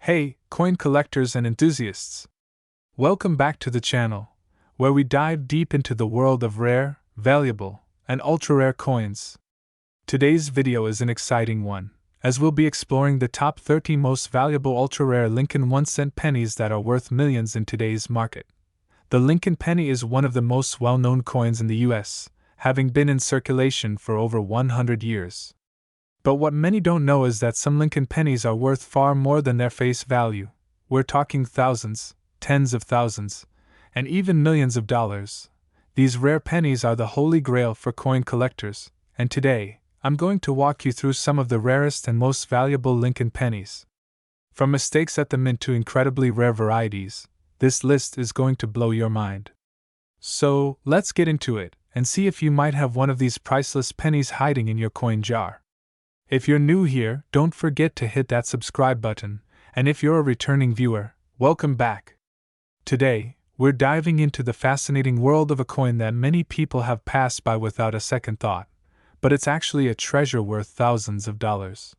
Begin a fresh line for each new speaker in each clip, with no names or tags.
Hey, coin collectors and enthusiasts! Welcome back to the channel, where we dive deep into the world of rare, valuable, and ultra-rare coins. Today's video is an exciting one, as we'll be exploring the top 30 most valuable ultra-rare Lincoln 1-cent pennies that are worth millions in today's market. The Lincoln penny is one of the most well-known coins in the US, having been in circulation for over 100 years. But what many don't know is that some Lincoln pennies are worth far more than their face value. We're talking thousands, tens of thousands, and even millions of dollars. These rare pennies are the holy grail for coin collectors, and today, I'm going to walk you through some of the rarest and most valuable Lincoln pennies. From mistakes at the mint to incredibly rare varieties, this list is going to blow your mind. So, let's get into it, and see if you might have one of these priceless pennies hiding in your coin jar. If you're new here, don't forget to hit that subscribe button, and if you're a returning viewer, welcome back. Today, we're diving into the fascinating world of a coin that many people have passed by without a second thought, but it's actually a treasure worth thousands of dollars.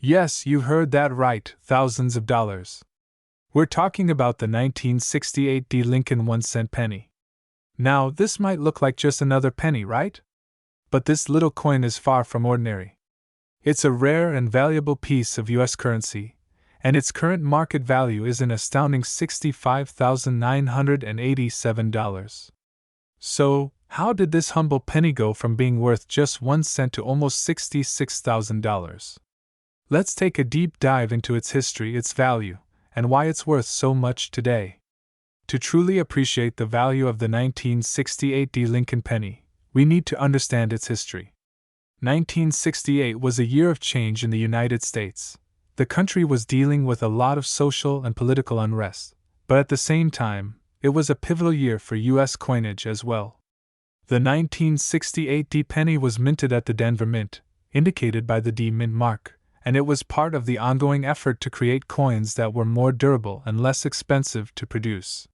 Yes, you heard that right, thousands of dollars. We're talking about the 1968 Lincoln 1-cent penny. Now, this might look like just another penny, right? But this little coin is far from ordinary. It's a rare and valuable piece of US currency, and its current market value is an astounding $65,987. So, how did this humble penny go from being worth just 1 cent to almost $66,000? Let's take a deep dive into its history, its value, and why it's worth so much today. To truly appreciate the value of the 1968 Lincoln penny, we need to understand its history. 1968 was a year of change in the United States. The country was dealing with a lot of social and political unrest, but at the same time, it was a pivotal year for U.S. coinage as well. The 1968 penny was minted at the Denver Mint, indicated by the D Mint mark, and it was part of the ongoing effort to create coins that were more durable and less expensive to produce.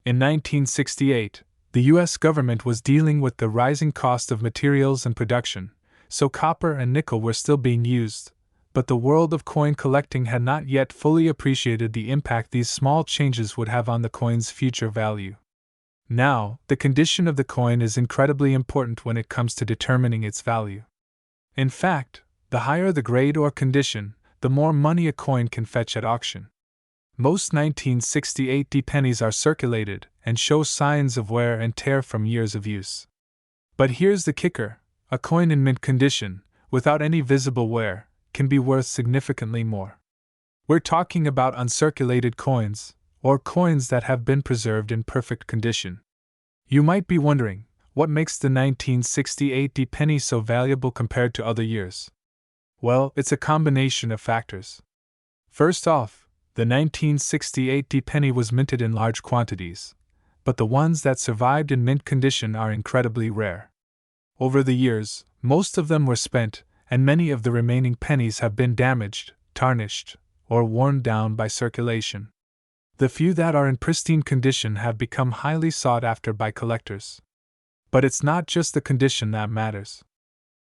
In 1968, the U.S. government was dealing with the rising cost of materials and production, so copper and nickel were still being used, but the world of coin collecting had not yet fully appreciated the impact these small changes would have on the coin's future value. Now, the condition of the coin is incredibly important when it comes to determining its value. In fact, the higher the grade or condition, the more money a coin can fetch at auction. Most 1968 pennies are circulated and show signs of wear and tear from years of use. But here's the kicker. A coin in mint condition, without any visible wear, can be worth significantly more. We're talking about uncirculated coins, or coins that have been preserved in perfect condition. You might be wondering, what makes the 1968 penny so valuable compared to other years? Well, it's a combination of factors. First off, the 1968 penny was minted in large quantities, but the ones that survived in mint condition are incredibly rare. Over the years, most of them were spent, and many of the remaining pennies have been damaged, tarnished, or worn down by circulation. The few that are in pristine condition have become highly sought after by collectors. But it's not just the condition that matters.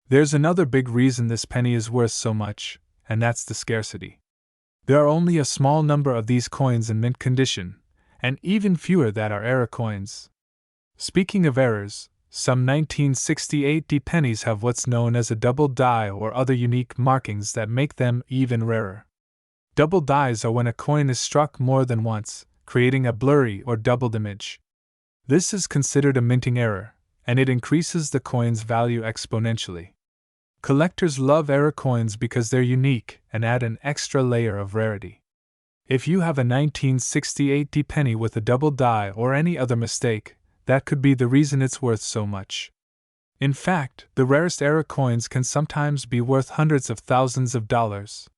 There's another big reason this penny is worth so much, and that's the scarcity. There are only a small number of these coins in mint condition, and even fewer that are error coins. Speaking of errors, some 1968 pennies have what's known as a double die or other unique markings that make them even rarer. Double dies are when a coin is struck more than once, creating a blurry or doubled image. This is considered a minting error, and it increases the coin's value exponentially. Collectors love error coins because they're unique and add an extra layer of rarity. If you have a 1968 penny with a double die or any other mistake, that could be the reason it's worth so much. In fact, the rarest error coins can sometimes be worth hundreds of thousands of dollars.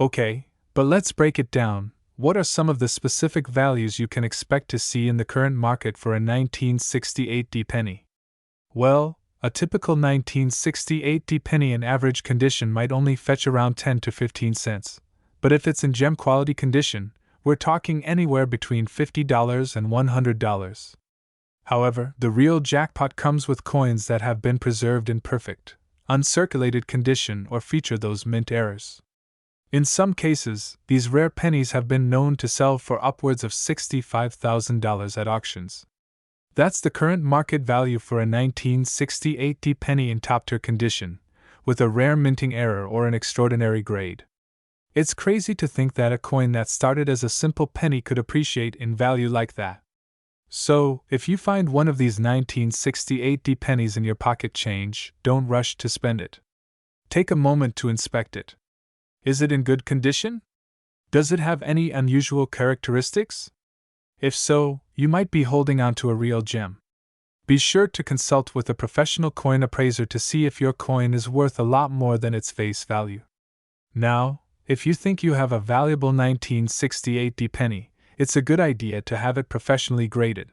Okay, but let's break it down. What are some of the specific values you can expect to see in the current market for a 1968 penny? Well, a typical 1968 penny in average condition might only fetch around 10 to 15 cents, but if it's in gem quality condition, we're talking anywhere between $50 and $100. However, the real jackpot comes with coins that have been preserved in perfect, uncirculated condition or feature those mint errors. In some cases, these rare pennies have been known to sell for upwards of $65,000 at auctions. That's the current market value for a 1968 D penny in top-tier condition, with a rare minting error or an extraordinary grade. It's crazy to think that a coin that started as a simple penny could appreciate in value like that. So, if you find one of these 1968 D pennies in your pocket change, don't rush to spend it. Take a moment to inspect it. Is it in good condition? Does it have any unusual characteristics? If so, you might be holding on to a real gem. Be sure to consult with a professional coin appraiser to see if your coin is worth a lot more than its face value. Now, if you think you have a valuable 1968 D penny, it's a good idea to have it professionally graded.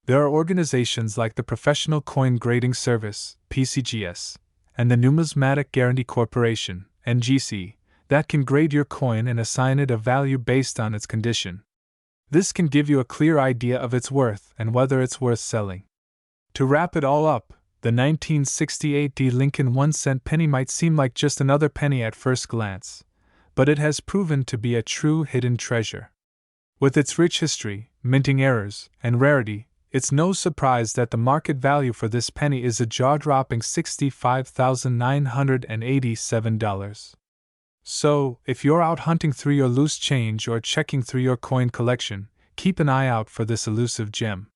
There are organizations like the Professional Coin Grading Service, PCGS, and the Numismatic Guarantee Corporation, NGC, that can grade your coin and assign it a value based on its condition. This can give you a clear idea of its worth and whether it's worth selling. To wrap it all up, the 1968 D Lincoln 1-cent penny might seem like just another penny at first glance, but it has proven to be a true hidden treasure. With its rich history, minting errors, and rarity, it's no surprise that the market value for this penny is a jaw-dropping $65,987. So, if you're out hunting through your loose change or checking through your coin collection, keep an eye out for this elusive gem.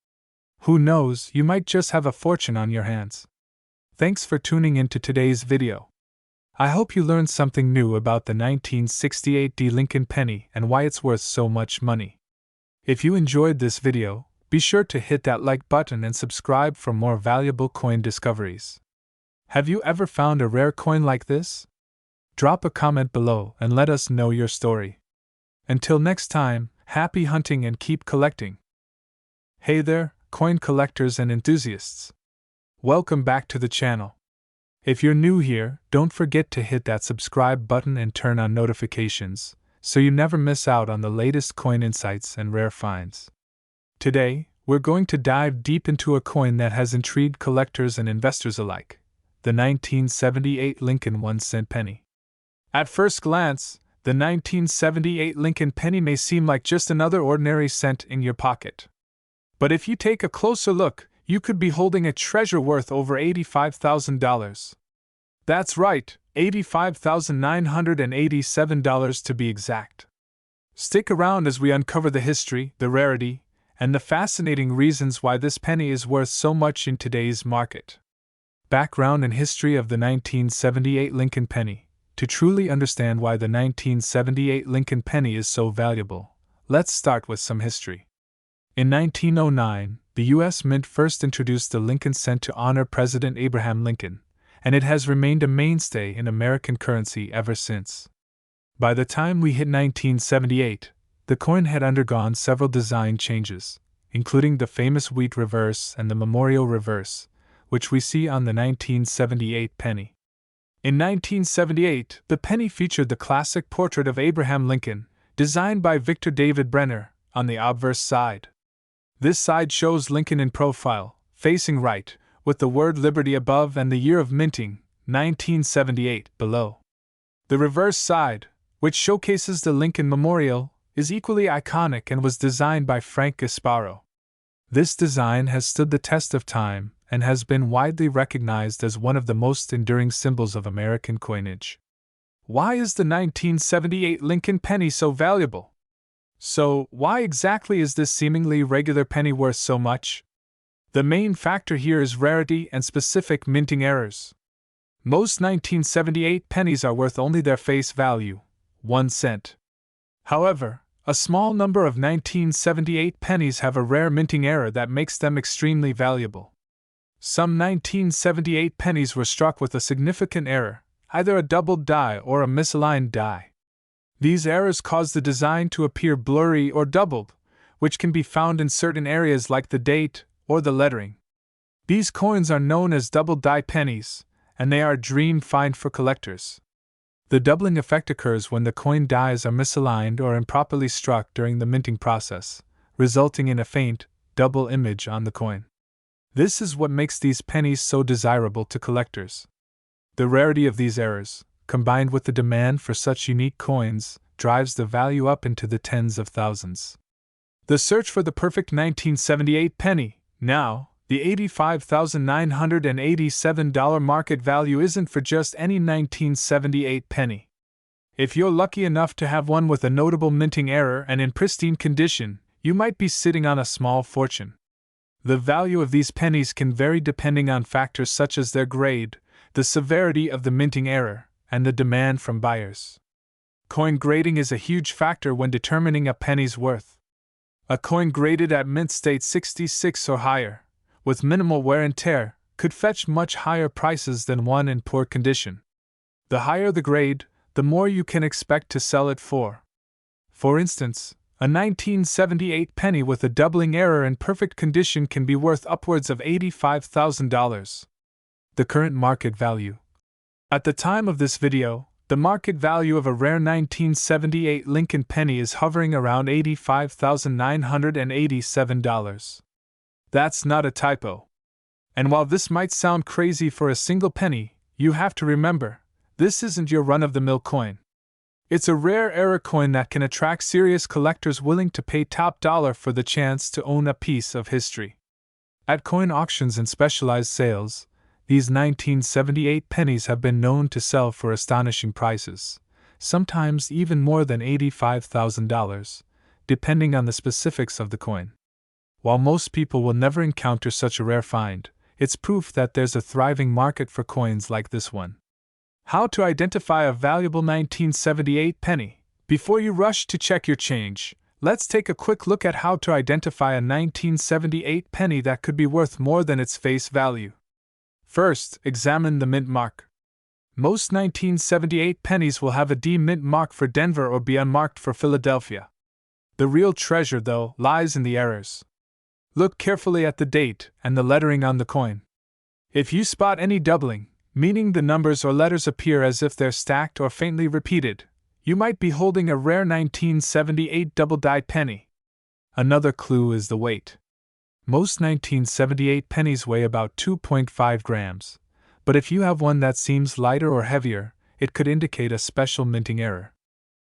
Who knows, you might just have a fortune on your hands. Thanks for tuning into today's video. I hope you learned something new about the 1968 D Lincoln penny and why it's worth so much money. If you enjoyed this video, be sure to hit that like button and subscribe for more valuable coin discoveries. Have you ever found a rare coin like this? Drop a comment below and let us know your story. Until next time, happy hunting and keep collecting. Hey there, coin collectors and enthusiasts. Welcome back to the channel. If you're new here, don't forget to hit that subscribe button and turn on notifications, so you never miss out on the latest coin insights and rare finds. Today, we're going to dive deep into a coin that has intrigued collectors and investors alike, the 1978 Lincoln 1-cent penny. At first glance, the 1978 Lincoln penny may seem like just another ordinary cent in your pocket. But if you take a closer look, you could be holding a treasure worth over $85,000. That's right, $85,987 to be exact. Stick around as we uncover the history, the rarity, and the fascinating reasons why this penny is worth so much in today's market. Background and history of the 1978 Lincoln penny. To truly understand why the 1978 Lincoln penny is so valuable, let's start with some history. In 1909, the U.S. Mint first introduced the Lincoln cent to honor President Abraham Lincoln, and it has remained a mainstay in American currency ever since. By the time we hit 1978, the coin had undergone several design changes, including the famous wheat reverse and the memorial reverse, which we see on the 1978 penny. In 1978, the penny featured the classic portrait of Abraham Lincoln, designed by Victor David Brenner, on the obverse side. This side shows Lincoln in profile, facing right, with the word Liberty above and the year of minting, 1978, below. The reverse side, which showcases the Lincoln Memorial, is equally iconic and was designed by Frank Gasparo. This design has stood the test of time and has been widely recognized as one of the most enduring symbols of American coinage. Why is the 1978 Lincoln penny so valuable? So, why exactly is this seemingly regular penny worth so much? The main factor here is rarity and specific minting errors. Most 1978 pennies are worth only their face value, 1 cent. However, a small number of 1978 pennies have a rare minting error that makes them extremely valuable. Some 1978 pennies were struck with a significant error, either a doubled die or a misaligned die. These errors cause the design to appear blurry or doubled, which can be found in certain areas like the date or the lettering. These coins are known as double die pennies, and they are a dream find for collectors. The doubling effect occurs when the coin dies are misaligned or improperly struck during the minting process, resulting in a faint, double image on the coin. This is what makes these pennies so desirable to collectors. The rarity of these errors, combined with the demand for such unique coins, drives the value up into the tens of thousands. The search for the perfect 1978 penny, now, the $85,987 market value isn't for just any 1978 penny. If you're lucky enough to have one with a notable minting error and in pristine condition, you might be sitting on a small fortune. The value of these pennies can vary depending on factors such as their grade, the severity of the minting error, and the demand from buyers. Coin grading is a huge factor when determining a penny's worth. A coin graded at mint state 66 or higher, with minimal wear and tear, could fetch much higher prices than one in poor condition. The higher the grade, the more you can expect to sell it for. For instance, a 1978 penny with a doubling error in perfect condition can be worth upwards of $85,000. The current market value. At the time of this video, the market value of a rare 1978 Lincoln penny is hovering around $85,987. That's not a typo. And while this might sound crazy for a single penny, you have to remember, this isn't your run-of-the-mill coin. It's a rare error coin that can attract serious collectors willing to pay top dollar for the chance to own a piece of history. At coin auctions and specialized sales, these 1978 pennies have been known to sell for astonishing prices, sometimes even more than $85,000, depending on the specifics of the coin. While most people will never encounter such a rare find, it's proof that there's a thriving market for coins like this one. How to identify a valuable 1978 penny? Before you rush to check your change, let's take a quick look at how to identify a 1978 penny that could be worth more than its face value. First, examine the mint mark. Most 1978 pennies will have a D mint mark for Denver or be unmarked for Philadelphia. The real treasure, though, lies in the errors. Look carefully at the date and the lettering on the coin. If you spot any doubling, meaning the numbers or letters appear as if they're stacked or faintly repeated, you might be holding a rare 1978 double-dyed penny. Another clue is the weight. Most 1978 pennies weigh about 2.5 grams, but if you have one that seems lighter or heavier, it could indicate a special minting error.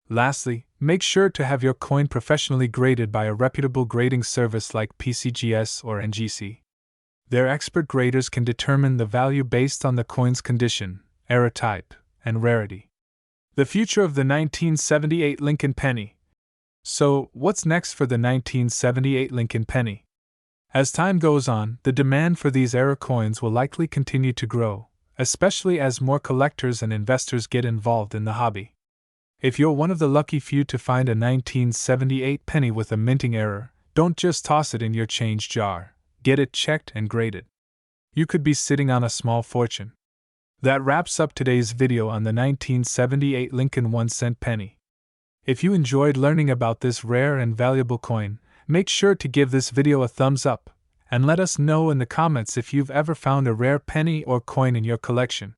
Lastly, make sure to have your coin professionally graded by a reputable grading service like PCGS or NGC. Their expert graders can determine the value based on the coin's condition, error type, and rarity. The future of the 1978 Lincoln penny. So, what's next for the 1978 Lincoln penny? As time goes on, the demand for these error coins will likely continue to grow, especially as more collectors and investors get involved in the hobby. If you're one of the lucky few to find a 1978 penny with a minting error, don't just toss it in your change jar. Get it checked and graded. You could be sitting on a small fortune. That wraps up today's video on the 1978 Lincoln 1-cent penny. If you enjoyed learning about this rare and valuable coin, make sure to give this video a thumbs up, and let us know in the comments if you've ever found a rare penny or coin in your collection.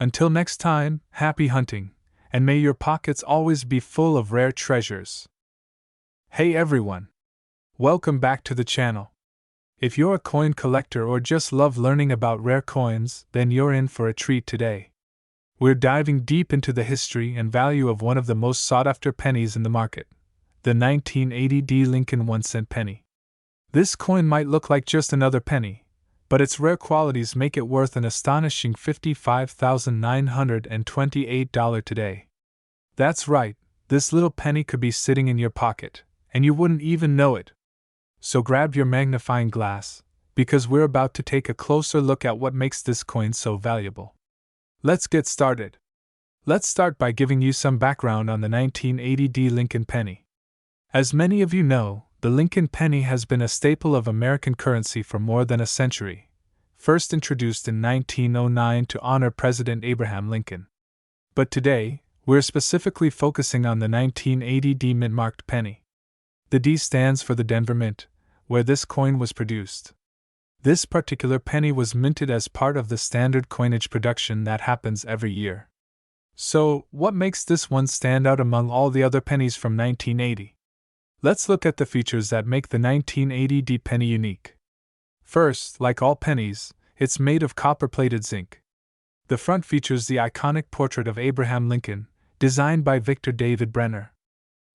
Until next time, happy hunting, and may your pockets always be full of rare treasures. Hey everyone! Welcome back to the channel. If you're a coin collector or just love learning about rare coins, then you're in for a treat today. We're diving deep into the history and value of one of the most sought-after pennies in the market, the 1980 D. Lincoln 1-cent penny. This coin might look like just another penny, but its rare qualities make it worth an astonishing $55,928 today. That's right, this little penny could be sitting in your pocket, and you wouldn't even know it. So grab your magnifying glass, because we're about to take a closer look at what makes this coin so valuable. Let's get started. Let's start by giving you some background on the 1980 D. Lincoln penny. As many of you know, the Lincoln penny has been a staple of American currency for more than a century, first introduced in 1909 to honor President Abraham Lincoln. But today, we're specifically focusing on the 1980 D. mint-marked penny. The D stands for the Denver Mint, where this coin was produced. This particular penny was minted as part of the standard coinage production that happens every year. So, what makes this one stand out among all the other pennies from 1980? Let's look at the features that make the 1980 D penny unique. First, like all pennies, it's made of copper-plated zinc. The front features the iconic portrait of Abraham Lincoln, designed by Victor David Brenner.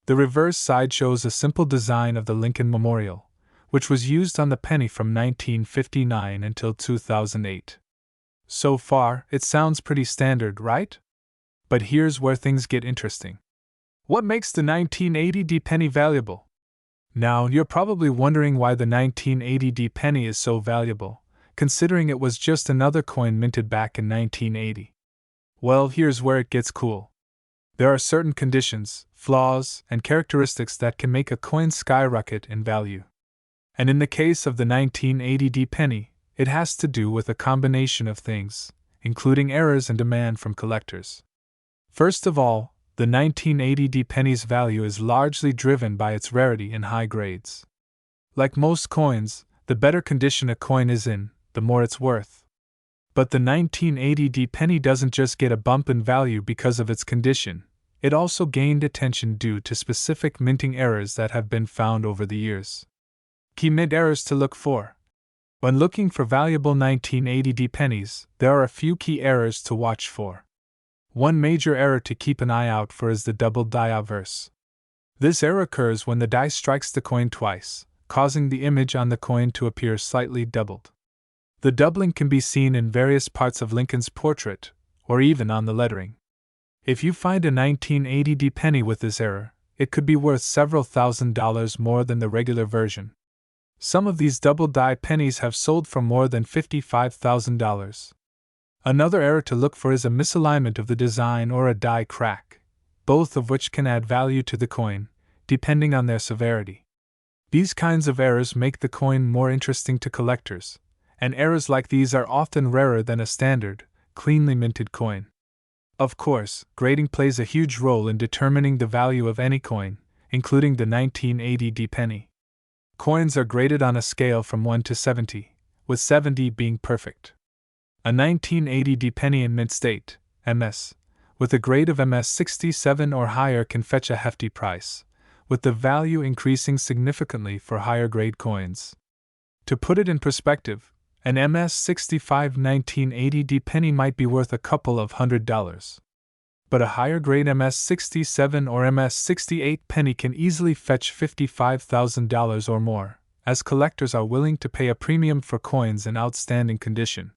The reverse side shows a simple design of the Lincoln Memorial, which was used on the penny from 1959 until 2008. So far, it sounds pretty standard, right? But here's where things get interesting. What makes the 1980D penny valuable? Now, you're probably wondering why the 1980D penny is so valuable, considering it was just another coin minted back in 1980. Well, here's where it gets cool. There are certain conditions, flaws, and characteristics that can make a coin skyrocket in value. And in the case of the 1980D penny, it has to do with a combination of things, including errors and demand from collectors. First of all, the 1980D penny's value is largely driven by its rarity and high grades. Like most coins, the better condition a coin is in, the more it's worth. But the 1980D penny doesn't just get a bump in value because of its condition, it also gained attention due to specific minting errors that have been found over the years. Key mint errors to look for. When looking for valuable 1980D pennies, there are a few key errors to watch for. One major error to keep an eye out for is the double die obverse. This error occurs when the die strikes the coin twice, causing the image on the coin to appear slightly doubled. The doubling can be seen in various parts of Lincoln's portrait, or even on the lettering. If you find a 1980D penny with this error, it could be worth several $1,000s more than the regular version. Some of these double die pennies have sold for more than $55,000. Another error to look for is a misalignment of the design or a die crack, both of which can add value to the coin, depending on their severity. These kinds of errors make the coin more interesting to collectors, and errors like these are often rarer than a standard, cleanly minted coin. Of course, grading plays a huge role in determining the value of any coin, including the 1980D penny. Coins are graded on a scale from 1 to 70, with 70 being perfect. A 1980D penny in mint state, MS, with a grade of MS 67 or higher can fetch a hefty price, with the value increasing significantly for higher grade coins. To put it in perspective, an MS 65 1980D penny might be worth a couple of $100. But a higher grade MS 67 or MS 68 penny can easily fetch $55,000 or more, as collectors are willing to pay a premium for coins in outstanding condition.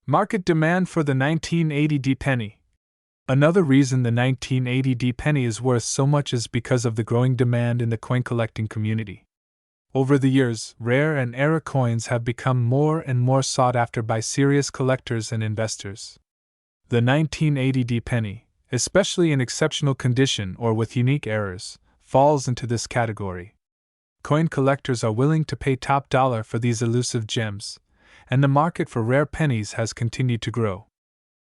Market demand for the 1980D penny. Another reason the 1980D penny is worth so much is because of the growing demand in the coin collecting community. Over the years, rare and error coins have become more and more sought after by serious collectors and investors. The 1980D penny, especially in exceptional condition or with unique errors, falls into this category. Coin collectors are willing to pay top dollar for these elusive gems, and the market for rare pennies has continued to grow.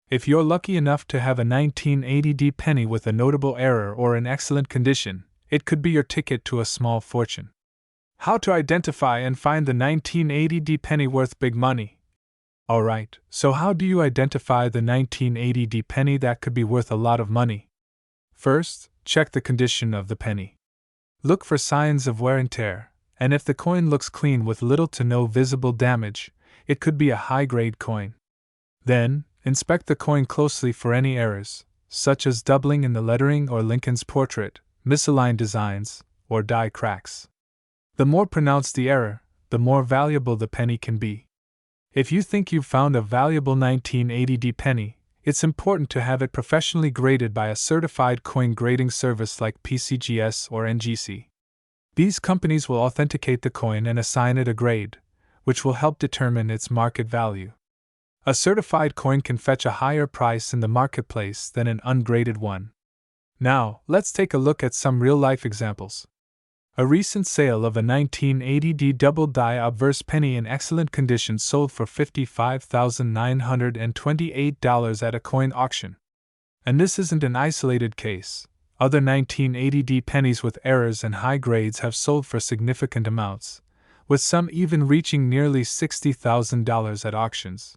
If you're lucky enough to have a 1980D penny with a notable error or in excellent condition, it could be your ticket to a small fortune. How to identify and find the 1980D penny worth big money? Alright, so how do you identify the 1980D penny that could be worth a lot of money? First, check the condition of the penny. Look for signs of wear and tear, and if the coin looks clean with little to no visible damage, it could be a high-grade coin. Then, inspect the coin closely for any errors, such as doubling in the lettering or Lincoln's portrait, misaligned designs, or die cracks. The more pronounced the error, the more valuable the penny can be. If you think you've found a valuable 1980D penny, it's important to have it professionally graded by a certified coin grading service like PCGS or NGC. These companies will authenticate the coin and assign it a grade, which will help determine its market value. A certified coin can fetch a higher price in the marketplace than an ungraded one. Now, let's take a look at some real-life examples. A recent sale of a 1980D double die obverse penny in excellent condition sold for $55,928 at a coin auction. And this isn't an isolated case. Other 1980D pennies with errors and high grades have sold for significant amounts, with some even reaching nearly $60,000 at auctions.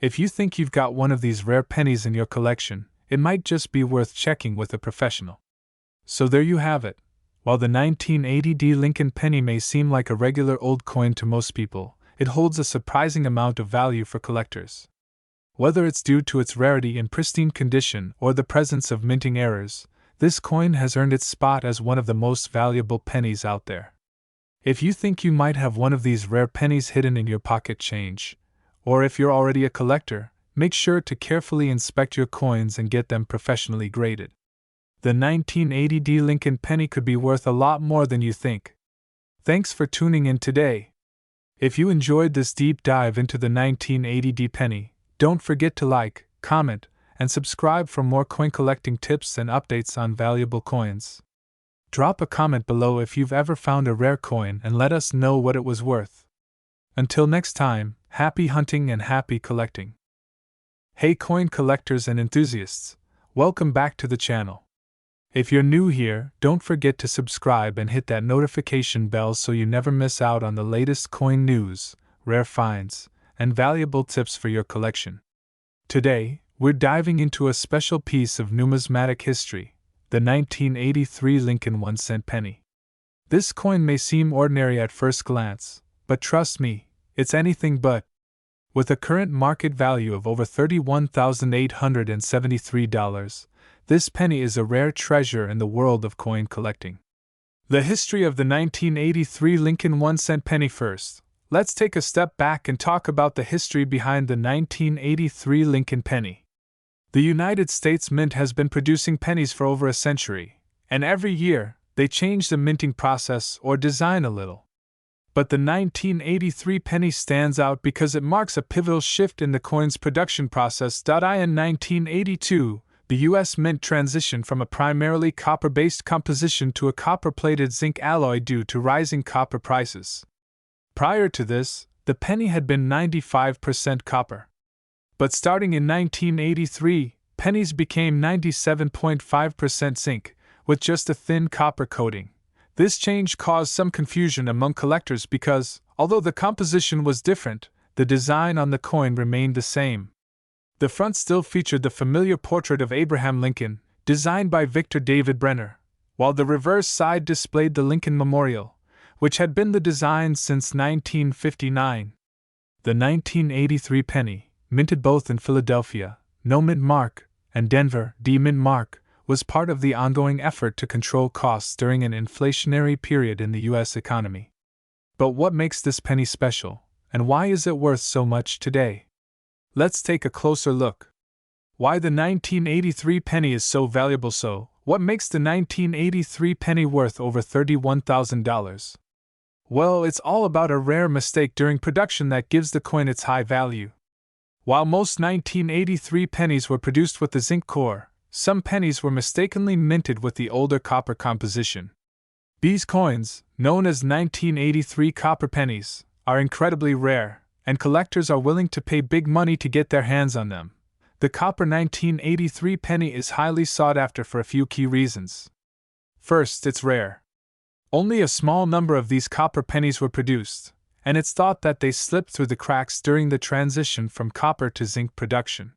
If you think you've got one of these rare pennies in your collection, it might just be worth checking with a professional. So there you have it. While the 1980D Lincoln penny may seem like a regular old coin to most people, it holds a surprising amount of value for collectors. Whether it's due to its rarity and pristine condition or the presence of minting errors, this coin has earned its spot as one of the most valuable pennies out there. If you think you might have one of these rare pennies hidden in your pocket change, or if you're already a collector, make sure to carefully inspect your coins and get them professionally graded. The 1980 Lincoln penny could be worth a lot more than you think. Thanks for tuning in today. If you enjoyed this deep dive into the 1980 penny, don't forget to like, comment, and subscribe for more coin collecting tips and updates on valuable coins. Drop a comment below if you've ever found a rare coin and let us know what it was worth. Until next time, happy hunting and happy collecting. Hey coin collectors and enthusiasts, welcome back to the channel. If you're new here, don't forget to subscribe and hit that notification bell so you never miss out on the latest coin news, rare finds, and valuable tips for your collection. Today, we're diving into a special piece of numismatic history, the 1983 Lincoln 1-cent penny. This coin may seem ordinary at first glance, but trust me, it's anything but. With a current market value of over $31,873, this penny is a rare treasure in the world of coin collecting. The history of the 1983 Lincoln 1-cent penny first. Let's take a step back and talk about the history behind the 1983 Lincoln penny. The United States Mint has been producing pennies for over a century, and every year, they change the minting process or design a little. But the 1983 penny stands out because it marks a pivotal shift in the coin's production process. In 1982, the U.S. Mint transitioned from a primarily copper-based composition to a copper-plated zinc alloy due to rising copper prices. Prior to this, the penny had been 95% copper. But starting in 1983, pennies became 97.5% zinc, with just a thin copper coating. This change caused some confusion among collectors because, although the composition was different, the design on the coin remained the same. The front still featured the familiar portrait of Abraham Lincoln, designed by Victor David Brenner, while the reverse side displayed the Lincoln Memorial, which had been the design since 1959. The 1983 penny, minted both in Philadelphia, no mint mark, and Denver, D mint mark, was part of the ongoing effort to control costs during an inflationary period in the U.S. economy. But what makes this penny special, and why is it worth so much today? Let's take a closer look. Why the 1983 penny is so valuable. What makes the 1983 penny worth over $31,000? Well, it's all about a rare mistake during production that gives the coin its high value. While most 1983 pennies were produced with the zinc core, some pennies were mistakenly minted with the older copper composition. These coins, known as 1983 copper pennies, are incredibly rare, and collectors are willing to pay big money to get their hands on them. The copper 1983 penny is highly sought after for a few key reasons. First, it's rare. Only a small number of these copper pennies were produced, and it's thought that they slipped through the cracks during the transition from copper to zinc production.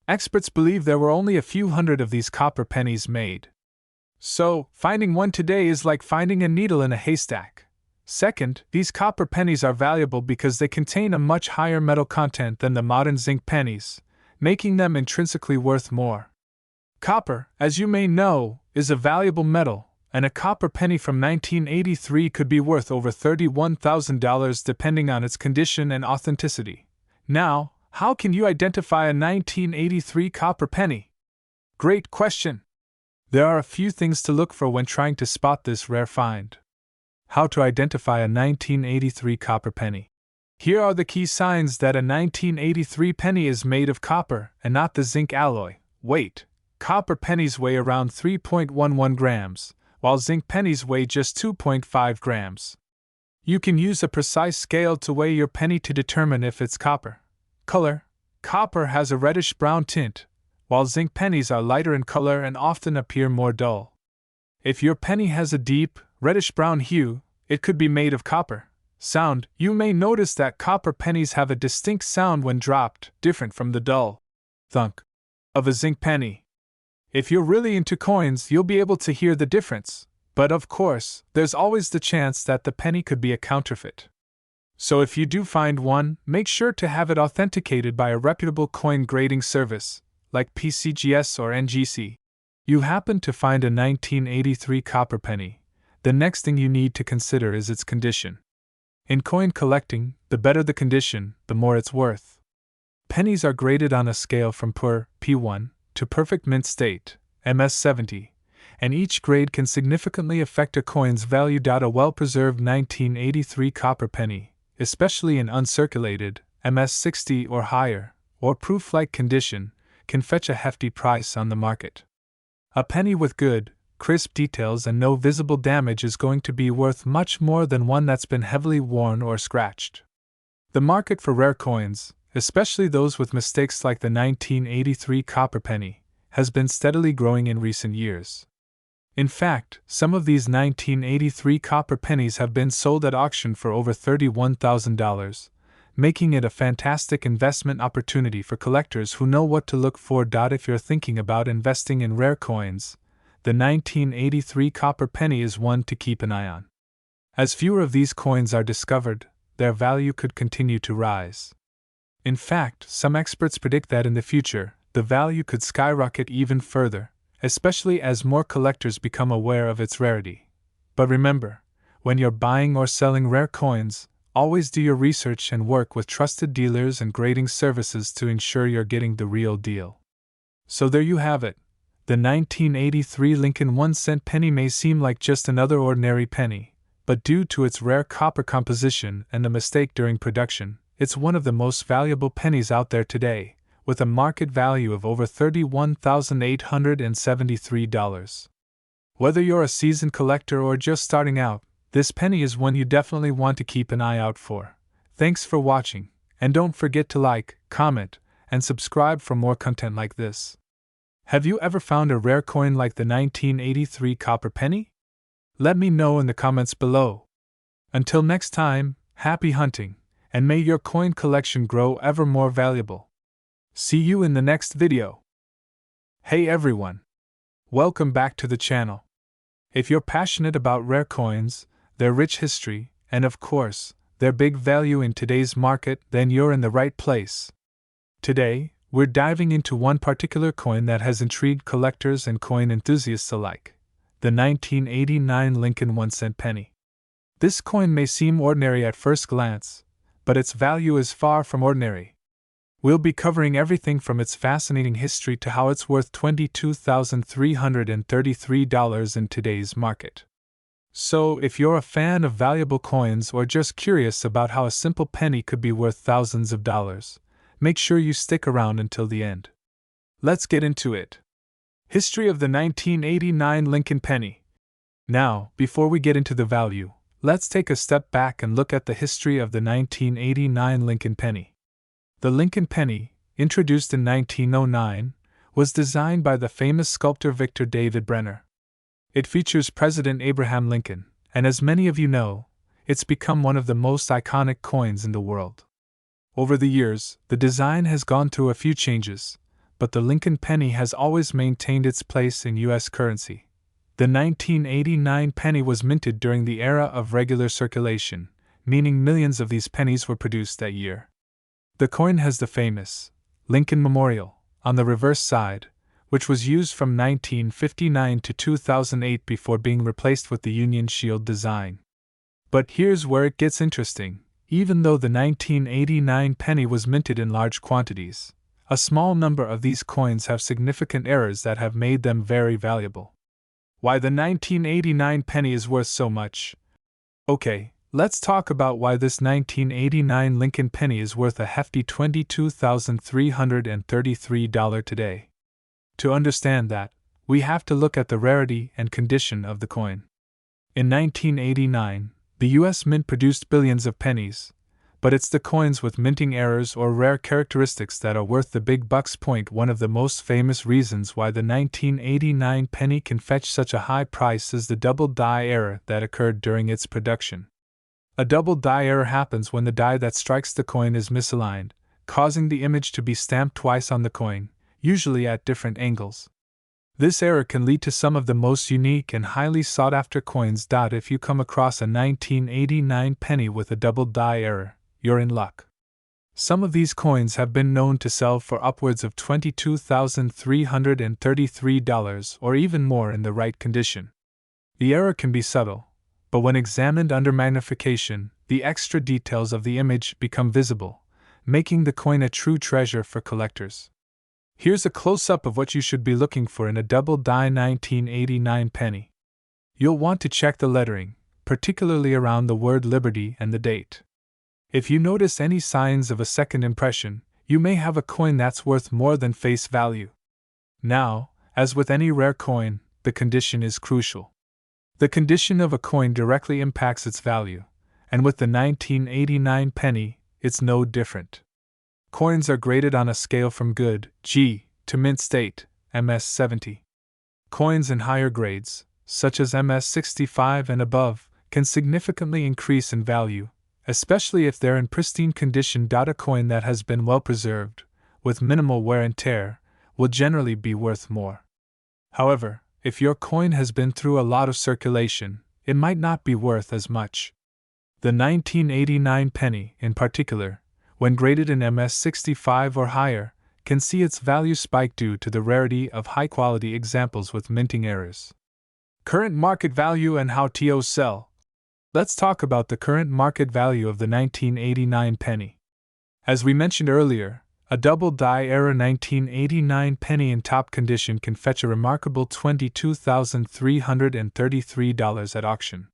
Experts believe there were only a few hundred of these copper pennies made. So, finding one today is like finding a needle in a haystack. Second, these copper pennies are valuable because they contain a much higher metal content than the modern zinc pennies, making them intrinsically worth more. Copper, as you may know, is a valuable metal, and a copper penny from 1983 could be worth over $31,000 depending on its condition and authenticity. Now, how can you identify a 1983 copper penny? Great question! There are a few things to look for when trying to spot this rare find. How to identify a 1983 copper penny. Here are the key signs that a 1983 penny is made of copper and not the zinc alloy. Weight. Copper pennies weigh around 3.11 grams, while zinc pennies weigh just 2.5 grams. You can use a precise scale to weigh your penny to determine if it's copper. Color. Copper has a reddish-brown tint, while zinc pennies are lighter in color and often appear more dull. If your penny has a deep, reddish-brown hue, it could be made of copper. Sound. You may notice that copper pennies have a distinct sound when dropped, different from the dull thunk of a zinc penny. If you're really into coins, you'll be able to hear the difference, but of course, there's always the chance that the penny could be a counterfeit. So if you do find one, make sure to have it authenticated by a reputable coin grading service, like PCGS or NGC. You happen to find a 1983 copper penny. The next thing you need to consider is its condition. In coin collecting, the better the condition, the more it's worth. Pennies are graded on a scale from poor, P1, to perfect mint state, MS70, and each grade can significantly affect a coin's value. A well-preserved 1983 copper penny, especially in uncirculated, MS60 or higher, or proof-like condition, can fetch a hefty price on the market. A penny with good, crisp details and no visible damage is going to be worth much more than one that's been heavily worn or scratched. The market for rare coins, especially those with mistakes like the 1983 copper penny, has been steadily growing in recent years. In fact, some of these 1983 copper pennies have been sold at auction for over $31,000, making it a fantastic investment opportunity for collectors who know what to look for. If you're thinking about investing in rare coins, the 1983 copper penny is one to keep an eye on. As fewer of these coins are discovered, their value could continue to rise. In fact, some experts predict that in the future, the value could skyrocket even further, especially as more collectors become aware of its rarity. But remember, when you're buying or selling rare coins, always do your research and work with trusted dealers and grading services to ensure you're getting the real deal. So there you have it. The 1983 Lincoln 1-cent penny may seem like just another ordinary penny, but due to its rare copper composition and a mistake during production, it's one of the most valuable pennies out there today, with a market value of over $31,873. Whether you're a seasoned collector or just starting out, this penny is one you definitely want to keep an eye out for. Thanks for watching, and don't forget to like, comment, and subscribe for more content like this. Have you ever found a rare coin like the 1983 copper penny? Let me know in the comments below. Until next time, happy hunting, and may your coin collection grow ever more valuable. See you in the next video. Hey everyone! Welcome back to the channel. If you're passionate about rare coins, their rich history, and of course, their big value in today's market, then you're in the right place. Today, we're diving into one particular coin that has intrigued collectors and coin enthusiasts alike, the 1989 Lincoln 1-cent penny. This coin may seem ordinary at first glance, but its value is far from ordinary. We'll be covering everything from its fascinating history to how it's worth $22,333 in today's market. So, if you're a fan of valuable coins or just curious about how a simple penny could be worth thousands of dollars, make sure you stick around until the end. Let's get into it. History of the 1989 Lincoln penny. Now, before we get into the value, let's take a step back and look at the history of the 1989 Lincoln penny. The Lincoln penny, introduced in 1909, was designed by the famous sculptor Victor David Brenner. It features President Abraham Lincoln, and as many of you know, it's become one of the most iconic coins in the world. Over the years, the design has gone through a few changes, but the Lincoln penny has always maintained its place in U.S. currency. The 1989 penny was minted during the era of regular circulation, meaning millions of these pennies were produced that year. The coin has the famous Lincoln Memorial on the reverse side, which was used from 1959 to 2008 before being replaced with the Union Shield design. But here's where it gets interesting. Even though the 1989 penny was minted in large quantities, a small number of these coins have significant errors that have made them very valuable. Why the 1989 penny is worth so much? Okay, let's talk about why this 1989 Lincoln penny is worth a hefty $22,333 today. To understand that, we have to look at the rarity and condition of the coin. In 1989, the U.S. Mint produced billions of pennies, but it's the coins with minting errors or rare characteristics that are worth the big bucks. One of the most famous reasons why the 1989 penny can fetch such a high price is the double die error that occurred during its production. A double die error happens when the die that strikes the coin is misaligned, causing the image to be stamped twice on the coin, usually at different angles. This error can lead to some of the most unique and highly sought-after coins. If you come across a 1989 penny with a double die error, you're in luck. Some of these coins have been known to sell for upwards of $22,333 or even more in the right condition. The error can be subtle, but when examined under magnification, the extra details of the image become visible, making the coin a true treasure for collectors. Here's a close-up of what you should be looking for in a double die 1989 penny. You'll want to check the lettering, particularly around the word Liberty and the date. If you notice any signs of a second impression, you may have a coin that's worth more than face value. Now, as with any rare coin, the condition is crucial. The condition of a coin directly impacts its value, and with the 1989 penny, it's no different. Coins are graded on a scale from good, G, to mint state, MS 70. Coins in higher grades, such as MS 65 and above, can significantly increase in value, especially if they're in pristine condition. A coin that has been well preserved, with minimal wear and tear, will generally be worth more. However, if your coin has been through a lot of circulation, it might not be worth as much. The 1989 penny, in particular, when graded in MS 65 or higher, can see its value spike due to the rarity of high-quality examples with minting errors. Current market value and how TOs sell. Let's talk about the current market value of the 1989 penny. As we mentioned earlier, a double die error 1989 penny in top condition can fetch a remarkable $22,333 at auction.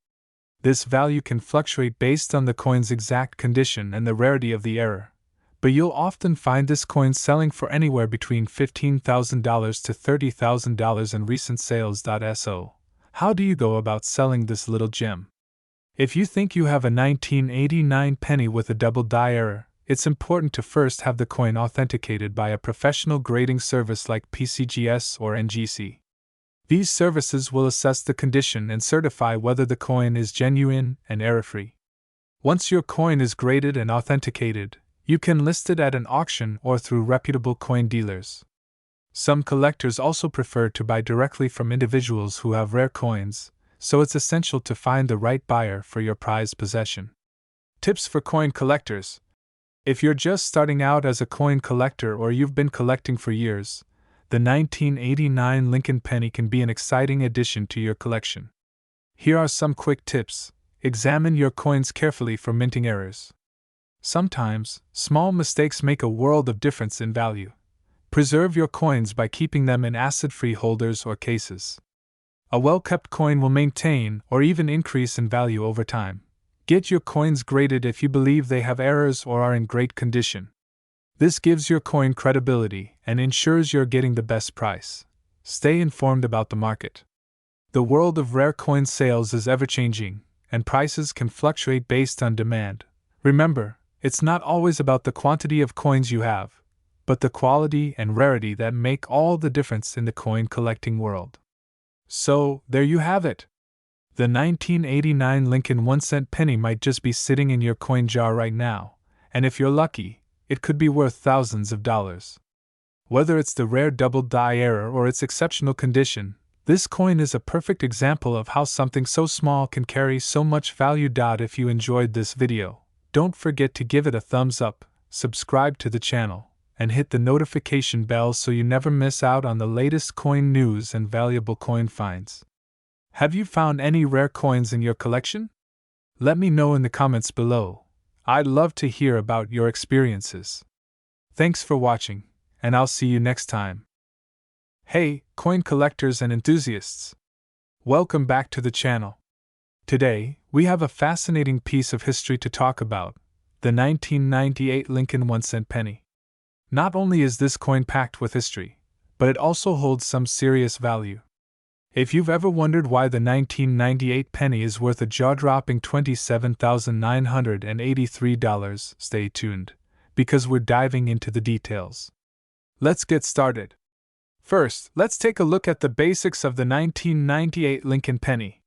This value can fluctuate based on the coin's exact condition and the rarity of the error, but you'll often find this coin selling for anywhere between $15,000 to $30,000 in recent sales. So, how do you go about selling this little gem? If you think you have a 1989 penny with a double die error, it's important to first have the coin authenticated by a professional grading service like PCGS or NGC. These services will assess the condition and certify whether the coin is genuine and error-free. Once your coin is graded and authenticated, you can list it at an auction or through reputable coin dealers. Some collectors also prefer to buy directly from individuals who have rare coins, so it's essential to find the right buyer for your prized possession. Tips for coin collectors. If you're just starting out as a coin collector or you've been collecting for years, the 1989 Lincoln penny can be an exciting addition to your collection. Here are some quick tips. Examine your coins carefully for minting errors. Sometimes, small mistakes make a world of difference in value. Preserve your coins by keeping them in acid-free holders or cases. A well-kept coin will maintain or even increase in value over time. Get your coins graded if you believe they have errors or are in great condition. This gives your coin credibility and ensures you're getting the best price. Stay informed about the market. The world of rare coin sales is ever-changing, and prices can fluctuate based on demand. Remember, it's not always about the quantity of coins you have, but the quality and rarity that make all the difference in the coin collecting world. So, there you have it. The 1989 Lincoln 1-cent penny might just be sitting in your coin jar right now, and if you're lucky, it could be worth thousands of dollars. Whether it's the rare double die error or its exceptional condition, this coin is a perfect example of how something so small can carry so much value. If you enjoyed this video, don't forget to give it a thumbs up, subscribe to the channel, and hit the notification bell so you never miss out on the latest coin news and valuable coin finds. Have you found any rare coins in your collection? Let me know in the comments below. I'd love to hear about your experiences. Thanks for watching, and I'll see you next time. Hey, coin collectors and enthusiasts! Welcome back to the channel. Today, we have a fascinating piece of history to talk about, the 1998 Lincoln 1-cent penny. Not only is this coin packed with history, but it also holds some serious value. If you've ever wondered why the 1998 penny is worth a jaw-dropping $27,983, stay tuned, because we're diving into the details. Let's get started. First, let's take a look at the basics of the 1998 Lincoln penny.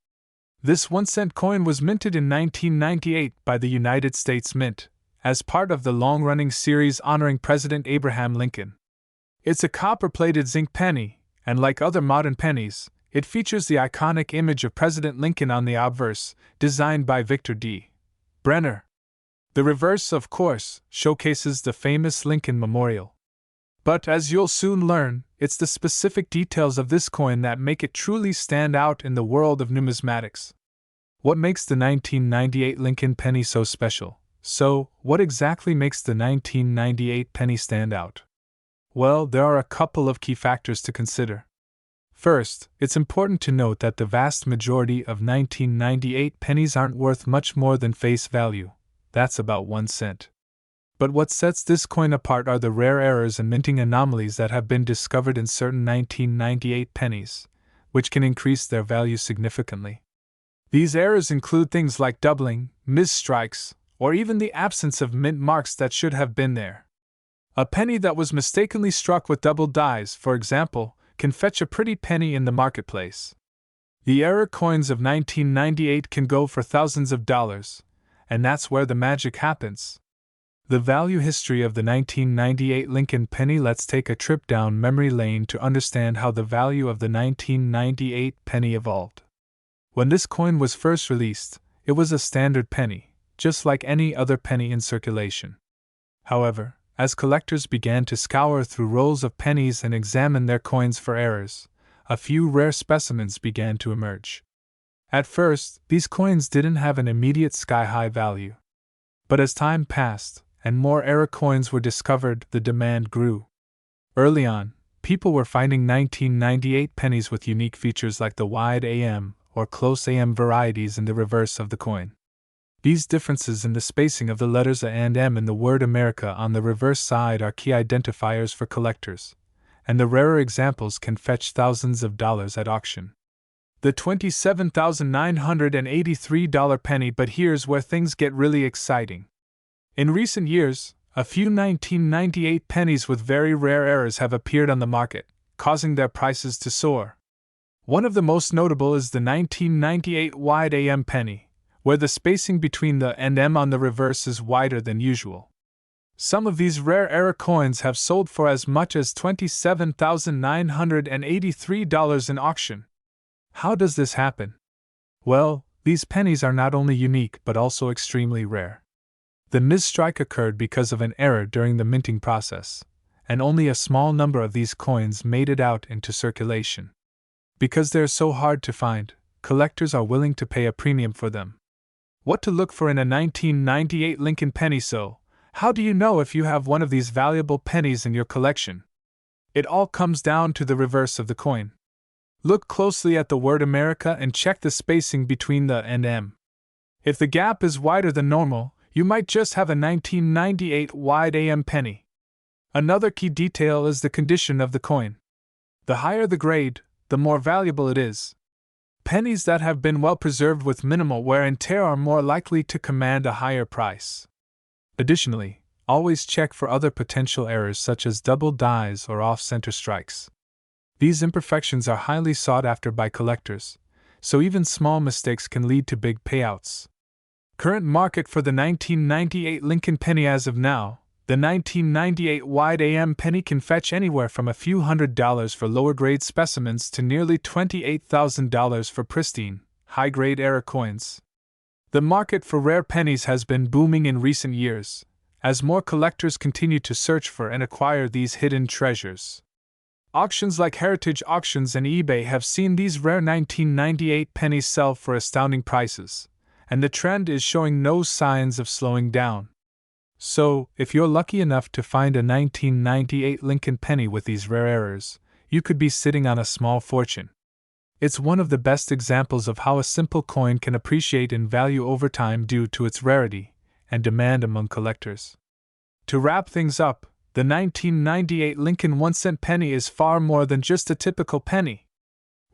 This 1-cent coin was minted in 1998 by the United States Mint, as part of the long-running series honoring President Abraham Lincoln. It's a copper-plated zinc penny, and like other modern pennies, it features the iconic image of President Lincoln on the obverse, designed by Victor D. Brenner. The reverse, of course, showcases the famous Lincoln Memorial. But as you'll soon learn, it's the specific details of this coin that make it truly stand out in the world of numismatics. What makes the 1998 Lincoln penny so special? So, what exactly makes the 1998 penny stand out? Well, there are a couple of key factors to consider. First, it's important to note that the vast majority of 1998 pennies aren't worth much more than face value. That's about 1 cent. But what sets this coin apart are the rare errors and minting anomalies that have been discovered in certain 1998 pennies, which can increase their value significantly. These errors include things like doubling, misstrikes, or even the absence of mint marks that should have been there. A penny that was mistakenly struck with double dies, for example, can fetch a pretty penny in the marketplace. The error coins of 1998 can go for thousands of dollars, and that's where the magic happens. The value history of the 1998 Lincoln penny. Let's take a trip down memory lane to understand how the value of the 1998 penny evolved. When this coin was first released, it was a standard penny, just like any other penny in circulation. However, as collectors began to scour through rolls of pennies and examine their coins for errors, a few rare specimens began to emerge. At first, these coins didn't have an immediate sky-high value. But as time passed, and more error coins were discovered, the demand grew. Early on, people were finding 1998 pennies with unique features like the wide AM or close AM varieties in the reverse of the coin. These differences in the spacing of the letters A and M in the word America on the reverse side are key identifiers for collectors, and the rarer examples can fetch thousands of dollars at auction. The $27,983 penny. But here's where things get really exciting. In recent years, a few 1998 pennies with very rare errors have appeared on the market, causing their prices to soar. One of the most notable is the 1998 wide AM penny, where the spacing between the and M on the reverse is wider than usual. Some of these rare error coins have sold for as much as $27,983 in auction. How does this happen? Well, these pennies are not only unique but also extremely rare. The misstrike occurred because of an error during the minting process, and only a small number of these coins made it out into circulation. Because they're so hard to find, collectors are willing to pay a premium for them. What to look for in a 1998 Lincoln penny? So, how do you know if you have one of these valuable pennies in your collection? It all comes down to the reverse of the coin. Look closely at the word America and check the spacing between the and M. If the gap is wider than normal, you might just have a 1998 wide AM penny. Another key detail is the condition of the coin. The higher the grade, the more valuable it is. Pennies that have been well preserved with minimal wear and tear are more likely to command a higher price. Additionally, always check for other potential errors such as double dies or off-center strikes. These imperfections are highly sought after by collectors, so even small mistakes can lead to big payouts. Current market for the 1998 Lincoln penny. As of now, the 1998 wide AM penny can fetch anywhere from a few $100s for lower-grade specimens to nearly $28,000 for pristine, high-grade error coins. The market for rare pennies has been booming in recent years, as more collectors continue to search for and acquire these hidden treasures. Auctions like Heritage Auctions and eBay have seen these rare 1998 pennies sell for astounding prices, and the trend is showing no signs of slowing down. So, if you're lucky enough to find a 1998 Lincoln penny with these rare errors, you could be sitting on a small fortune. It's one of the best examples of how a simple coin can appreciate in value over time due to its rarity and demand among collectors. To wrap things up, the 1998 Lincoln 1-cent penny is far more than just a typical penny.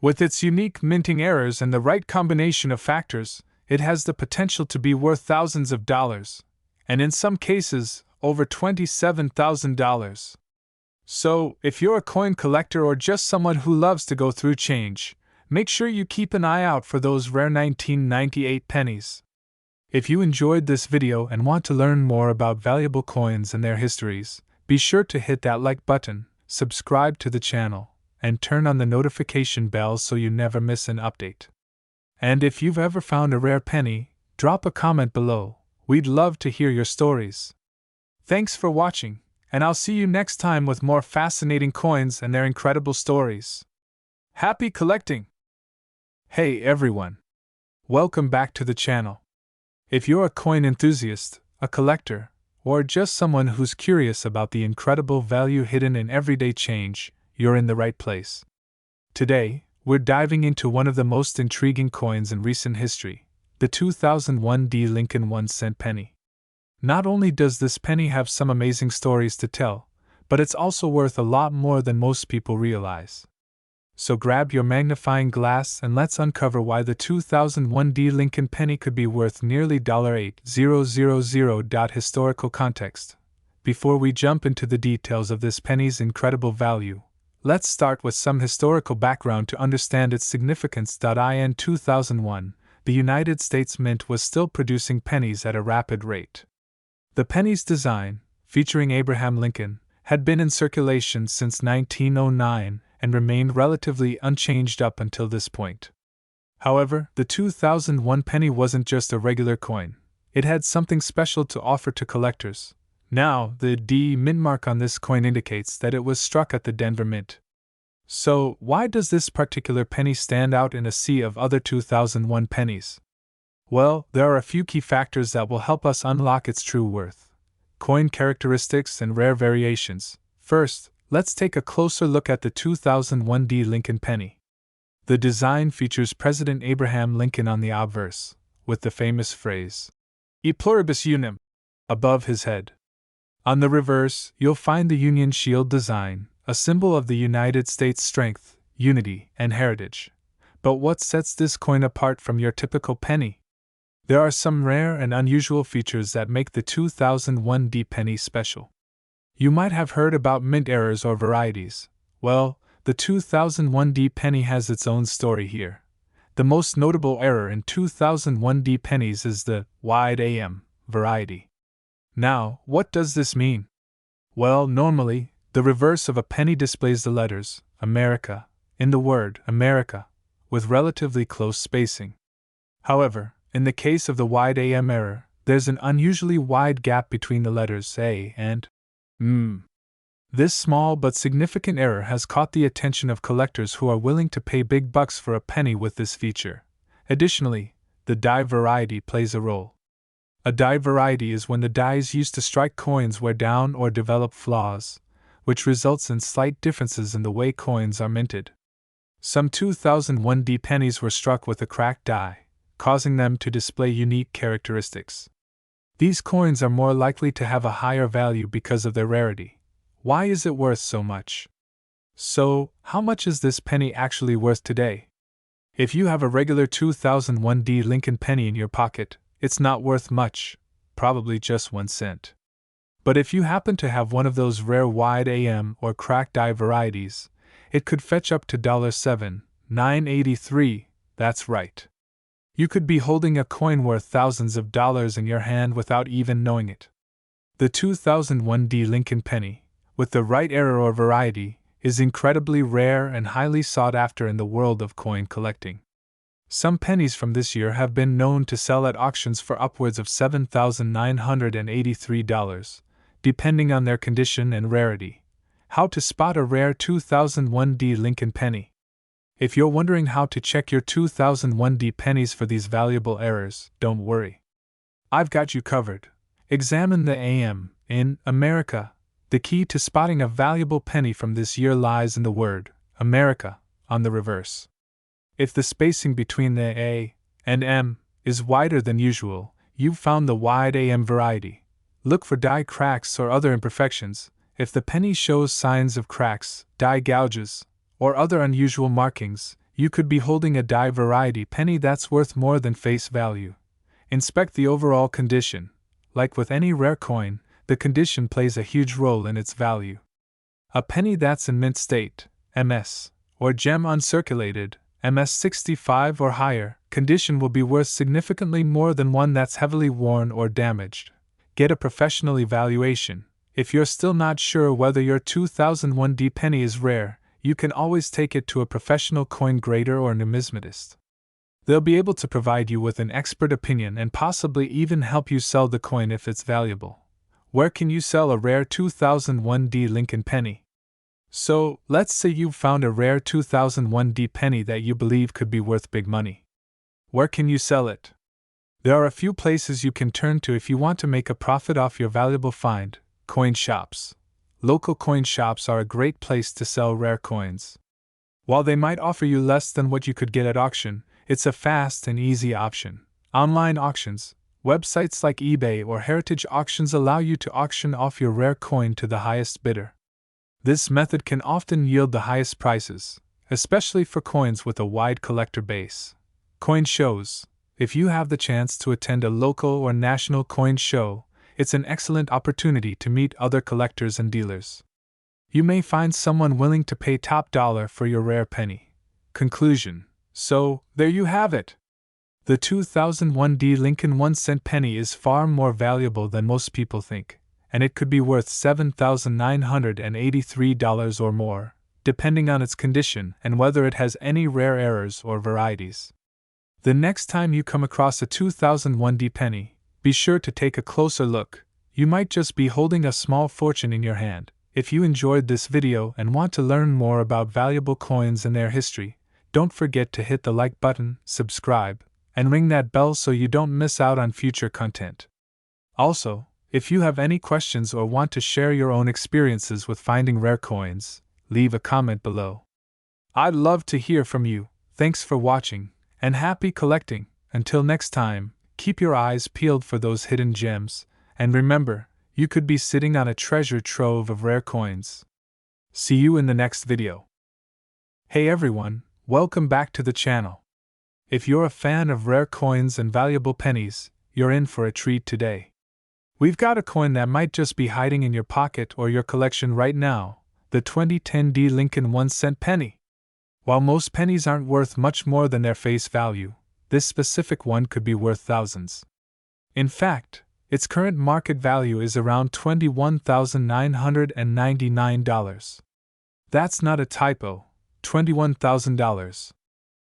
With its unique minting errors and the right combination of factors, it has the potential to be worth thousands of dollars, and in some cases, over $27,000. So, if you're a coin collector or just someone who loves to go through change, make sure you keep an eye out for those rare 1998 pennies. If you enjoyed this video and want to learn more about valuable coins and their histories, be sure to hit that like button, subscribe to the channel, and turn on the notification bell so you never miss an update. And if you've ever found a rare penny, drop a comment below. We'd love to hear your stories. Thanks for watching, and I'll see you next time with more fascinating coins and their incredible stories. Happy collecting! Hey everyone! Welcome back to the channel. If you're a coin enthusiast, a collector, or just someone who's curious about the incredible value hidden in everyday change, you're in the right place. Today, we're diving into one of the most intriguing coins in recent history, the 2001 D. Lincoln 1-cent penny. Not only does this penny have some amazing stories to tell, but it's also worth a lot more than most people realize. So grab your magnifying glass and let's uncover why the 2001 D. Lincoln penny could be worth nearly $8,000. Historical context. Before we jump into the details of this penny's incredible value, let's start with some historical background to understand its significance. In 2001, the United States Mint was still producing pennies at a rapid rate. The penny's design, featuring Abraham Lincoln, had been in circulation since 1909 and remained relatively unchanged up until this point. However, the 2001 penny wasn't just a regular coin, it had something special to offer to collectors. Now, the D Mint mark on this coin indicates that it was struck at the Denver Mint. So, why does this particular penny stand out in a sea of other 2001 pennies? Well, there are a few key factors that will help us unlock its true worth. Coin characteristics and rare variations. First, let's take a closer look at the 2001 D. Lincoln penny. The design features President Abraham Lincoln on the obverse, with the famous phrase, "E pluribus unum," above his head. On the reverse, you'll find the Union Shield design, a symbol of the United States' strength, unity, and heritage. But what sets this coin apart from your typical penny? There are some rare and unusual features that make the 2001 D penny special. You might have heard about mint errors or varieties. Well, the 2001 D penny has its own story here. The most notable error in 2001 D pennies is the wide AM variety. Now, what does this mean? Well, normally, the reverse of a penny displays the letters America in the word America, with relatively close spacing. However, in the case of the wide AM error, there's an unusually wide gap between the letters A and M. This small but significant error has caught the attention of collectors who are willing to pay big bucks for a penny with this feature. Additionally, the die variety plays a role. A die variety is when the dies used to strike coins wear down or develop flaws, which results in slight differences in the way coins are minted. Some 2001 D pennies were struck with a cracked die, causing them to display unique characteristics. These coins are more likely to have a higher value because of their rarity. Why is it worth so much? So, how much is this penny actually worth today? If you have a regular 2001 D Lincoln penny in your pocket, it's not worth much, probably just 1 cent. But if you happen to have one of those rare wide AM or cracked die varieties, it could fetch up to $7,983, that's right. You could be holding a coin worth thousands of dollars in your hand without even knowing it. The 2001 D Lincoln penny, with the right error or variety, is incredibly rare and highly sought after in the world of coin collecting. Some pennies from this year have been known to sell at auctions for upwards of $7,983, depending on their condition and rarity. How to spot a rare 2001 D Lincoln penny? If you're wondering how to check your 2001 D pennies for these valuable errors, don't worry. I've got you covered. Examine the AM in America. The key to spotting a valuable penny from this year lies in the word America on the reverse. If the spacing between the A and M is wider than usual, you've found the wide AM variety. Look for die cracks or other imperfections. If the penny shows signs of cracks, die gouges, or other unusual markings, you could be holding a die variety penny that's worth more than face value. Inspect the overall condition. Like with any rare coin, the condition plays a huge role in its value. A penny that's in mint state, MS, or gem uncirculated, MS65 or higher, condition will be worth significantly more than one that's heavily worn or damaged. Get a professional evaluation. If you're still not sure whether your 2001 D penny is rare, you can always take it to a professional coin grader or numismatist. They'll be able to provide you with an expert opinion and possibly even help you sell the coin if it's valuable. Where can you sell a rare 2001D Lincoln penny? So, let's say you've found a rare 2001D penny that you believe could be worth big money. Where can you sell it? There are a few places you can turn to if you want to make a profit off your valuable find. Coin shops. Local coin shops are a great place to sell rare coins. While they might offer you less than what you could get at auction, it's a fast and easy option. Online auctions, websites like eBay or Heritage Auctions allow you to auction off your rare coin to the highest bidder. This method can often yield the highest prices, especially for coins with a wide collector base. Coin shows. If you have the chance to attend a local or national coin show, it's an excellent opportunity to meet other collectors and dealers. You may find someone willing to pay top dollar for your rare penny. Conclusion. So, there you have it. The 2001D Lincoln 1-cent penny is far more valuable than most people think, and it could be worth $7,983 or more, depending on its condition and whether it has any rare errors or varieties. The next time you come across a 2001D penny, be sure to take a closer look. You might just be holding a small fortune in your hand. If you enjoyed this video and want to learn more about valuable coins and their history, don't forget to hit the like button, subscribe, and ring that bell so you don't miss out on future content. Also, if you have any questions or want to share your own experiences with finding rare coins, leave a comment below. I'd love to hear from you. Thanks for watching, and happy collecting. Until next time, keep your eyes peeled for those hidden gems, and remember, you could be sitting on a treasure trove of rare coins. See you in the next video. Hey everyone, welcome back to the channel. If you're a fan of rare coins and valuable pennies, you're in for a treat today. We've got a coin that might just be hiding in your pocket or your collection right now, the 2010D Lincoln 1-cent penny. While most pennies aren't worth much more than their face value, this specific one could be worth thousands. In fact, its current market value is around $21,999. That's not a typo, $21,000.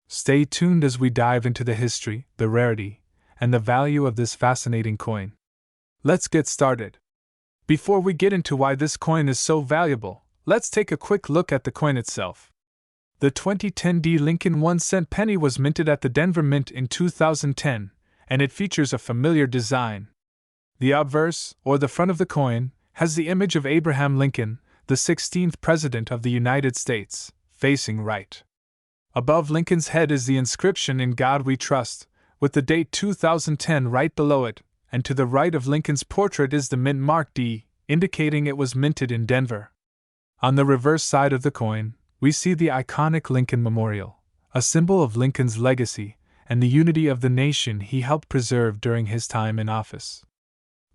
Stay tuned as we dive into the history, the rarity, and the value of this fascinating coin. Let's get started. Before we get into why this coin is so valuable, let's take a quick look at the coin itself. The 2010D Lincoln 1-cent penny was minted at the Denver Mint in 2010, and it features a familiar design. The obverse, or the front of the coin, has the image of Abraham Lincoln, the 16th President of the United States, facing right. Above Lincoln's head is the inscription "In God We Trust," with the date 2010 right below it, and to the right of Lincoln's portrait is the mint mark D, indicating it was minted in Denver. On the reverse side of the coin, we see the iconic Lincoln Memorial, a symbol of Lincoln's legacy and the unity of the nation he helped preserve during his time in office.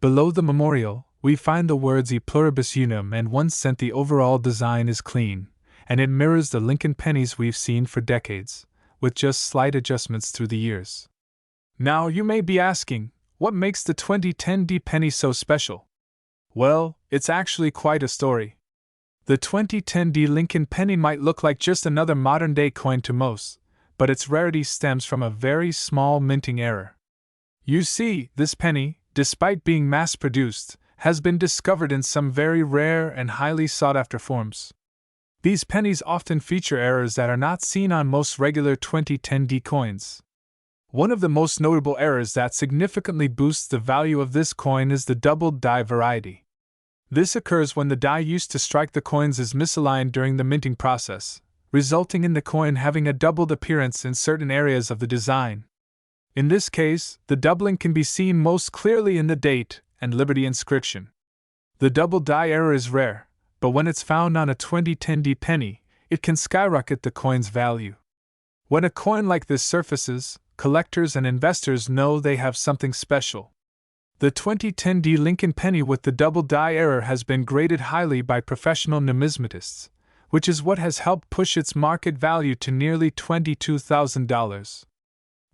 Below the memorial, we find the words "E pluribus unum" and 1 cent. The overall design is clean, and it mirrors the Lincoln pennies we've seen for decades, with just slight adjustments through the years. Now you may be asking, what makes the 2010D penny so special? Well, it's actually quite a story. The 2010D Lincoln penny might look like just another modern-day coin to most, but its rarity stems from a very small minting error. You see, this penny, despite being mass-produced, has been discovered in some very rare and highly sought-after forms. These pennies often feature errors that are not seen on most regular 2010D coins. One of the most notable errors that significantly boosts the value of this coin is the doubled die variety. This occurs when the die used to strike the coins is misaligned during the minting process, resulting in the coin having a doubled appearance in certain areas of the design. In this case, the doubling can be seen most clearly in the date and Liberty inscription. The double die error is rare, but when it's found on a 2010D penny, it can skyrocket the coin's value. When a coin like this surfaces, collectors and investors know they have something special. The 2010D Lincoln penny with the double die error has been graded highly by professional numismatists, which is what has helped push its market value to nearly $22,000.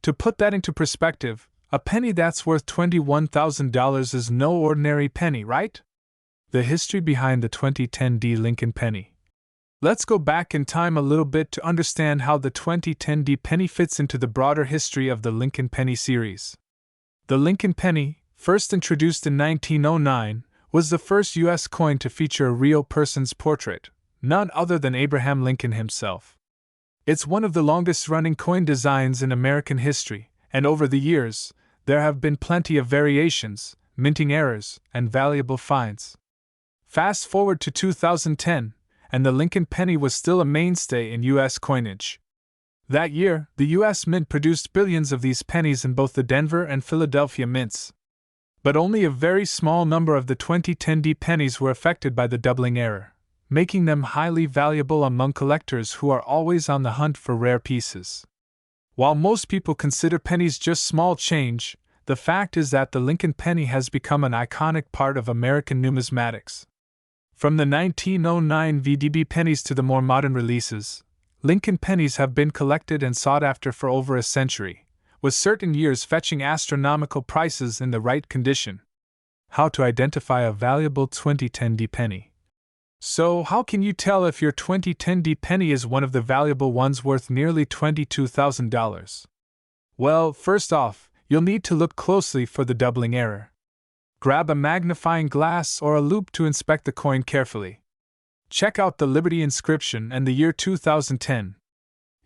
To put that into perspective, a penny that's worth $21,000 is no ordinary penny, right? The history behind the 2010D Lincoln penny. Let's go back in time a little bit to understand how the 2010 D penny fits into the broader history of the Lincoln penny series. The Lincoln penny, first introduced in 1909, was the first U.S. coin to feature a real person's portrait, none other than Abraham Lincoln himself. It's one of the longest-running coin designs in American history, and over the years, there have been plenty of variations, minting errors, and valuable finds. Fast forward to 2010, and the Lincoln penny was still a mainstay in U.S. coinage. That year, the U.S. Mint produced billions of these pennies in both the Denver and Philadelphia mints. But only a very small number of the 2010 D pennies were affected by the doubling error, making them highly valuable among collectors who are always on the hunt for rare pieces. While most people consider pennies just small change, the fact is that the Lincoln penny has become an iconic part of American numismatics. From the 1909 VDB pennies to the more modern releases, Lincoln pennies have been collected and sought after for over a century, with certain years fetching astronomical prices in the right condition. How to identify a valuable 2010 D penny? So, how can you tell if your 2010 D penny is one of the valuable ones worth nearly $22,000? Well, first off, you'll need to look closely for the doubling error. Grab a magnifying glass or a loupe to inspect the coin carefully. Check out the Liberty inscription and the year 2010.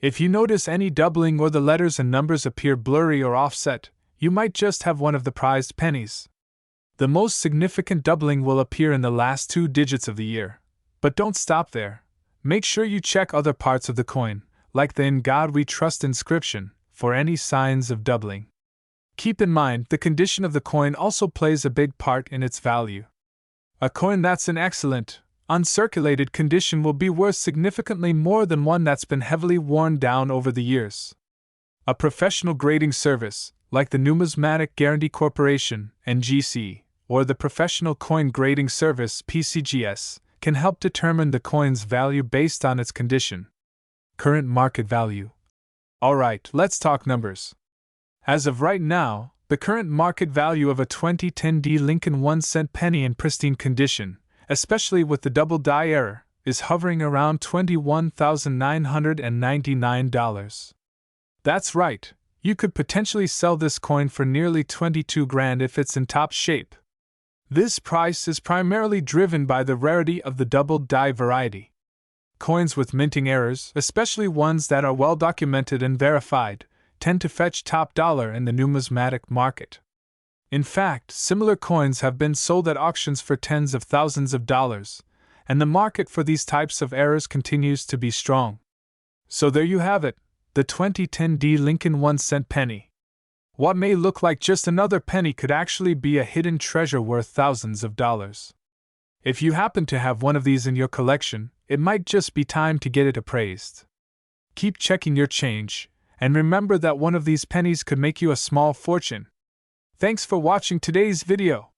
If you notice any doubling or the letters and numbers appear blurry or offset, you might just have one of the prized pennies. The most significant doubling will appear in the last 2 digits of the year. But don't stop there. Make sure you check other parts of the coin, like the "In God We Trust" inscription, for any signs of doubling. Keep in mind, the condition of the coin also plays a big part in its value. A coin that's in excellent, uncirculated condition will be worth significantly more than one that's been heavily worn down over the years. A professional grading service, like the Numismatic Guarantee Corporation, NGC, or the Professional Coin Grading Service, PCGS, can help determine the coin's value based on its condition. Current market value. Alright, let's talk numbers. As of right now, the current market value of a 2010 D Lincoln 1-cent penny in pristine condition, especially with the double die error, is hovering around $21,999. That's right, you could potentially sell this coin for nearly $22,000 if it's in top shape. This price is primarily driven by the rarity of the double die variety. Coins with minting errors, especially ones that are well documented and verified, tend to fetch top dollar in the numismatic market. In fact, similar coins have been sold at auctions for tens of thousands of dollars, and the market for these types of errors continues to be strong. So there you have it, the 2010 D Lincoln 1-cent penny. What may look like just another penny could actually be a hidden treasure worth thousands of dollars. If you happen to have one of these in your collection, it might just be time to get it appraised. Keep checking your change, and remember that one of these pennies could make you a small fortune. Thanks for watching today's video.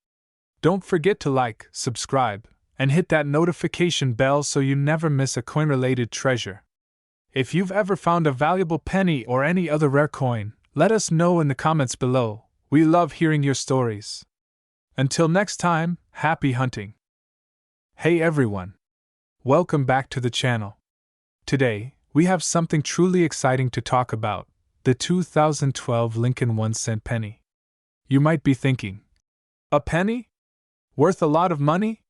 Don't forget to like, subscribe, and hit that notification bell so you never miss a coin-related treasure. If you've ever found a valuable penny or any other rare coin, let us know in the comments below. We love hearing your stories. Until next time, happy hunting. Hey everyone. Welcome back to the channel. Today, we have something truly exciting to talk about, the 2012 Lincoln 1-cent penny. You might be thinking, a penny? Worth a lot of money?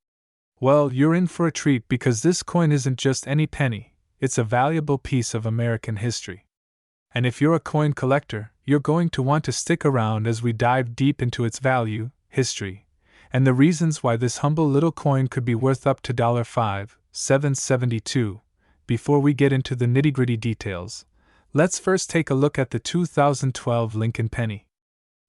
Well, you're in for a treat because this coin isn't just any penny, it's a valuable piece of American history. And if you're a coin collector, you're going to want to stick around as we dive deep into its value, history, and the reasons why this humble little coin could be worth up to $5,772. Before we get into the nitty-gritty details, let's first take a look at the 2012 Lincoln penny.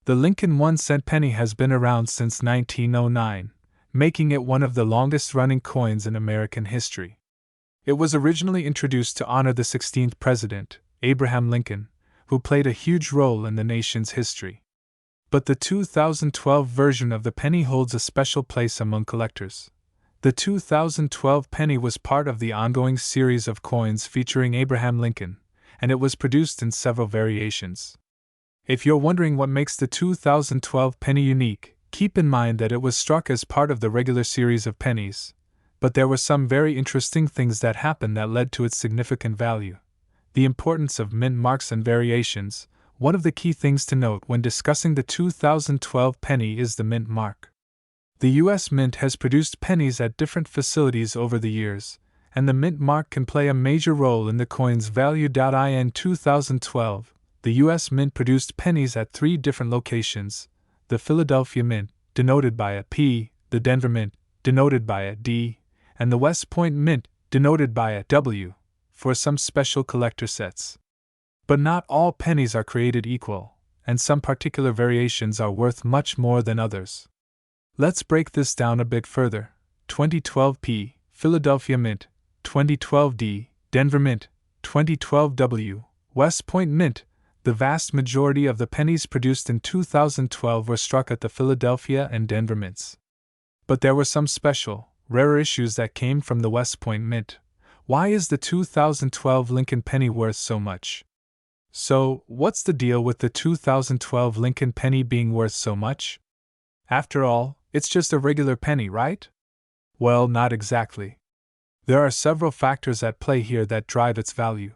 The Lincoln 1-cent penny has been around since 1909, making it one of the longest-running coins in American history. It was originally introduced to honor the 16th president, Abraham Lincoln, who played a huge role in the nation's history. But the 2012 version of the penny holds a special place among collectors. The 2012 penny was part of the ongoing series of coins featuring Abraham Lincoln, and it was produced in several variations. If you're wondering what makes the 2012 penny unique, keep in mind that it was struck as part of the regular series of pennies. But there were some very interesting things that happened that led to its significant value. The importance of mint marks and variations. One of the key things to note when discussing the 2012 penny is the mint mark. The U.S. Mint has produced pennies at different facilities over the years, and the mint mark can play a major role in the coin's value. In 2012, the U.S. Mint produced pennies at 3 different locations: the Philadelphia Mint, denoted by a P, the Denver Mint, denoted by a D, and the West Point Mint, denoted by a W, for some special collector sets. But not all pennies are created equal, and some particular variations are worth much more than others. Let's break this down a bit further. 2012 P, Philadelphia Mint; 2012 D, Denver Mint; 2012 W, West Point Mint. The vast majority of the pennies produced in 2012 were struck at the Philadelphia and Denver Mints. But there were some special, rarer issues that came from the West Point Mint. Why is the 2012 Lincoln penny worth so much? So, what's the deal with the 2012 Lincoln penny being worth so much? After all, it's just a regular penny, right? Well, not exactly. There are several factors at play here that drive its value.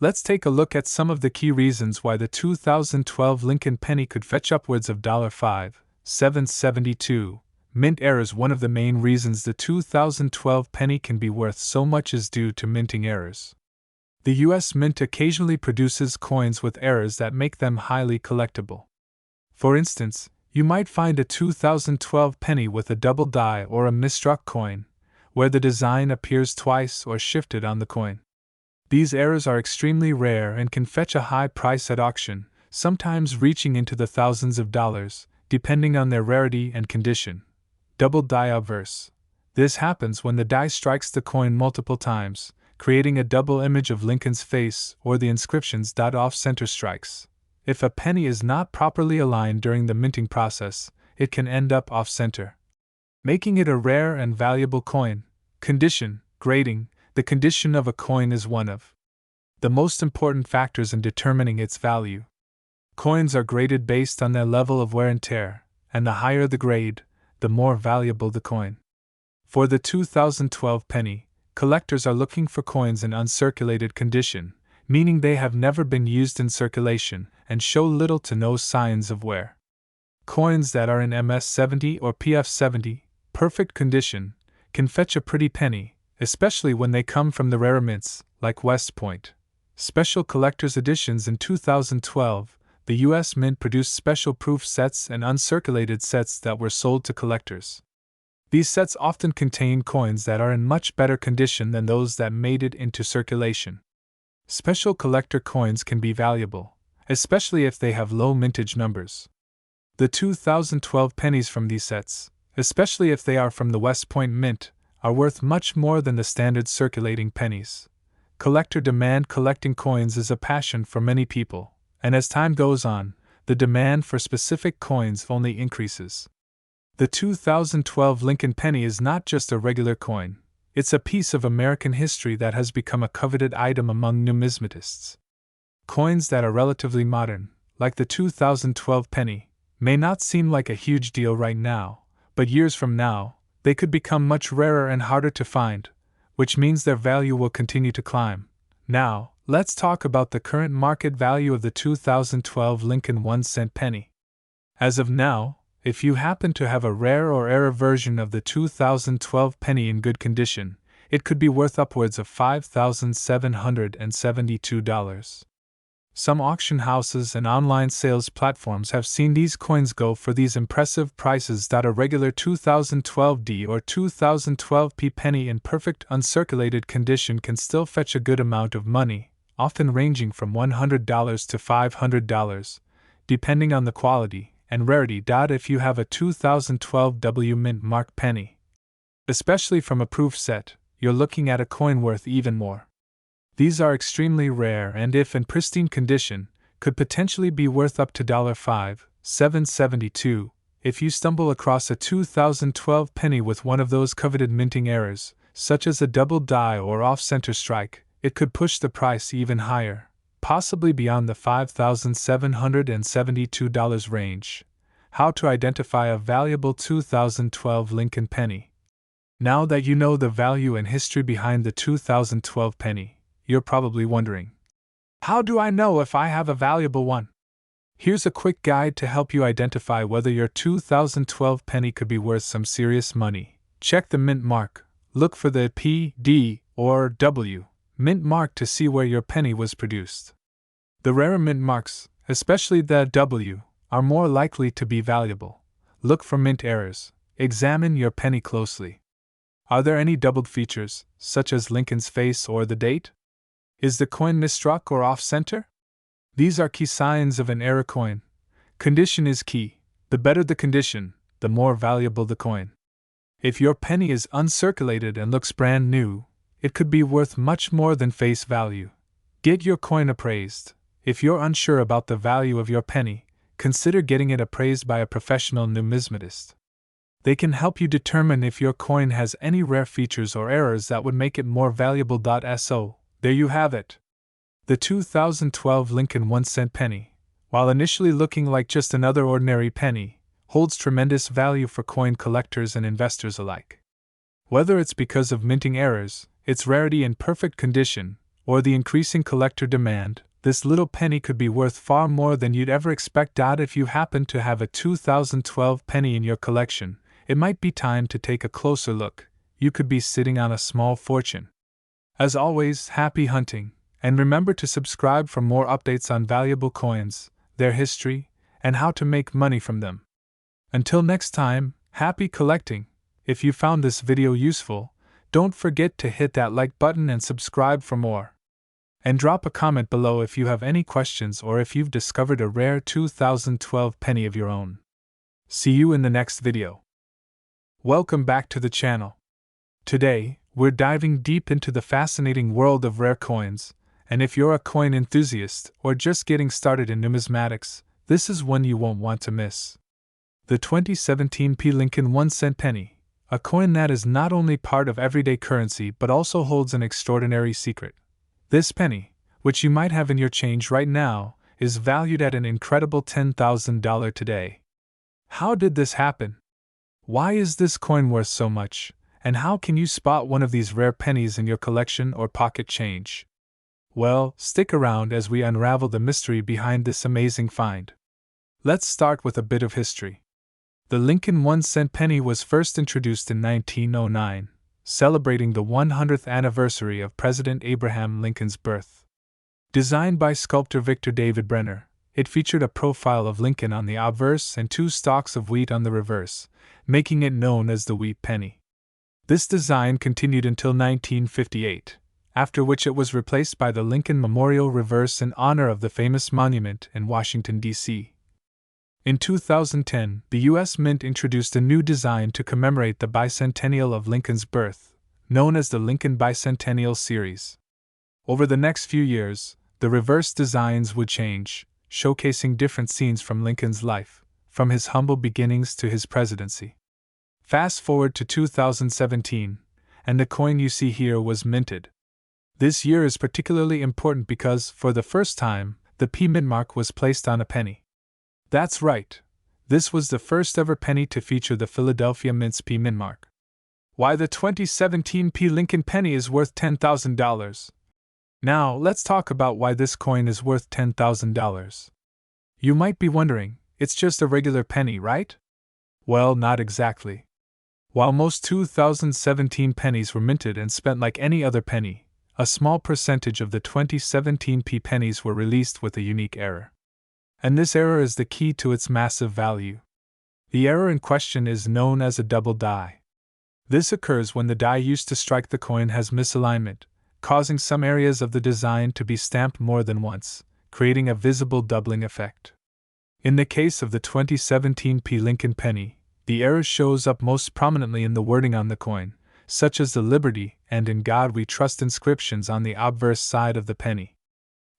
Let's take a look at some of the key reasons why the 2012 Lincoln penny could fetch upwards of $5.772. Mint errors. One of the main reasons the 2012 penny can be worth so much is due to minting errors. The U.S. Mint occasionally produces coins with errors that make them highly collectible. For instance, you might find a 2012 penny with a double die or a misstruck coin, where the design appears twice or shifted on the coin. These errors are extremely rare and can fetch a high price at auction, sometimes reaching into the thousands of dollars, depending on their rarity and condition. Double die obverse. This happens when the die strikes the coin multiple times, creating a double image of Lincoln's face or the inscriptions. Off-center strikes. If a penny is not properly aligned during the minting process, it can end up off-center, making it a rare and valuable coin. Condition, grading. The condition of a coin is one of the most important factors in determining its value. Coins are graded based on their level of wear and tear, and the higher the grade, the more valuable the coin. For the 2012 penny, collectors are looking for coins in uncirculated condition, meaning they have never been used in circulation and show little to no signs of wear. Coins that are in MS70 or PF70, perfect condition, can fetch a pretty penny, especially when they come from the rarer mints, like West Point. Special collector's editions. In 2012, the U.S. Mint produced special proof sets and uncirculated sets that were sold to collectors. These sets often contain coins that are in much better condition than those that made it into circulation. Special collector coins can be valuable, especially if they have low mintage numbers. The 2012 pennies from these sets, especially if they are from the West Point Mint, are worth much more than the standard circulating pennies. Collector demand. Collecting coins is a passion for many people, and as time goes on, the demand for specific coins only increases. The 2012 Lincoln penny is not just a regular coin, it's a piece of American history that has become a coveted item among numismatists. Coins that are relatively modern, like the 2012 penny, may not seem like a huge deal right now, but years from now, they could become much rarer and harder to find, which means their value will continue to climb. Now, let's talk about the current market value of the 2012 Lincoln 1-cent penny. As of now, if you happen to have a rare or error version of the 2012 penny in good condition, it could be worth upwards of $5,772. Some auction houses and online sales platforms have seen these coins go for these impressive prices. A regular 2012 D or 2012 P penny in perfect uncirculated condition can still fetch a good amount of money, often ranging from $100 to $500, depending on the quality and rarity. If you have a 2012 W Mint Mark penny, especially from a proof set, you're looking at a coin worth even more. These are extremely rare and, if in pristine condition, could potentially be worth up to $5,772. If you stumble across a 2012 penny with one of those coveted minting errors, such as a double die or off-center strike, it could push the price even higher, possibly beyond the $5,772 range. How to identify a valuable 2012 Lincoln penny? Now that you know the value and history behind the 2012 penny, you're probably wondering, how do I know if I have a valuable one? Here's a quick guide to help you identify whether your 2012 penny could be worth some serious money. Check the mint mark. Look for the P, D, or W mint mark to see where your penny was produced. The rarer mint marks, especially the W, are more likely to be valuable. Look for mint errors. Examine your penny closely. Are there any doubled features, such as Lincoln's face or the date? Is the coin misstruck or off-center? These are key signs of an error coin. Condition is key. The better the condition, the more valuable the coin. If your penny is uncirculated and looks brand new, it could be worth much more than face value. Get your coin appraised. If you're unsure about the value of your penny, consider getting it appraised by a professional numismatist. They can help you determine if your coin has any rare features or errors that would make it more valuable. So, there you have it. The 2012 Lincoln 1-cent penny, while initially looking like just another ordinary penny, holds tremendous value for coin collectors and investors alike. Whether it's because of minting errors, its rarity and perfect condition, or the increasing collector demand, this little penny could be worth far more than you'd ever expect. If you happen to have a 2012 penny in your collection, it might be time to take a closer look. You could be sitting on a small fortune. As always, happy hunting, and remember to subscribe for more updates on valuable coins, their history, and how to make money from them. Until next time, happy collecting. If you found this video useful, don't forget to hit that like button and subscribe for more. And drop a comment below if you have any questions or if you've discovered a rare 2012 penny of your own. See you in the next video. Welcome back to the channel. Today, we're diving deep into the fascinating world of rare coins, and if you're a coin enthusiast or just getting started in numismatics, this is one you won't want to miss. The 2017 P. Lincoln 1-cent penny, a coin that is not only part of everyday currency but also holds an extraordinary secret. This penny, which you might have in your change right now, is valued at an incredible $10,000 today. How did this happen? Why is this coin worth so much, and how can you spot one of these rare pennies in your collection or pocket change? Well, stick around as we unravel the mystery behind this amazing find. Let's start with a bit of history. The Lincoln 1-cent penny was first introduced in 1909, celebrating the 100th anniversary of President Abraham Lincoln's birth. Designed by sculptor Victor David Brenner, it featured a profile of Lincoln on the obverse and 2 stalks of wheat on the reverse, making it known as the wheat penny. This design continued until 1958, after which it was replaced by the Lincoln Memorial reverse in honor of the famous monument in Washington, D.C. In 2010, the U.S. Mint introduced a new design to commemorate the bicentennial of Lincoln's birth, known as the Lincoln Bicentennial Series. Over the next few years, the reverse designs would change, showcasing different scenes from Lincoln's life, from his humble beginnings to his presidency. Fast forward to 2017, and the coin you see here was minted. This year is particularly important because, for the first time, the P mint mark was placed on a penny. That's right, this was the first ever penny to feature the Philadelphia Mint's P mint mark. Why the 2017 P Lincoln penny is worth $10,000. Now, let's talk about why this coin is worth $10,000. You might be wondering, it's just a regular penny, right? Well, not exactly. While most 2017 pennies were minted and spent like any other penny, a small percentage of the 2017 P pennies were released with a unique error. And this error is the key to its massive value. The error in question is known as a double die. This occurs when the die used to strike the coin has misalignment, causing some areas of the design to be stamped more than once, creating a visible doubling effect. In the case of the 2017 P Lincoln penny, the error shows up most prominently in the wording on the coin, such as the Liberty and In God We Trust inscriptions on the obverse side of the penny.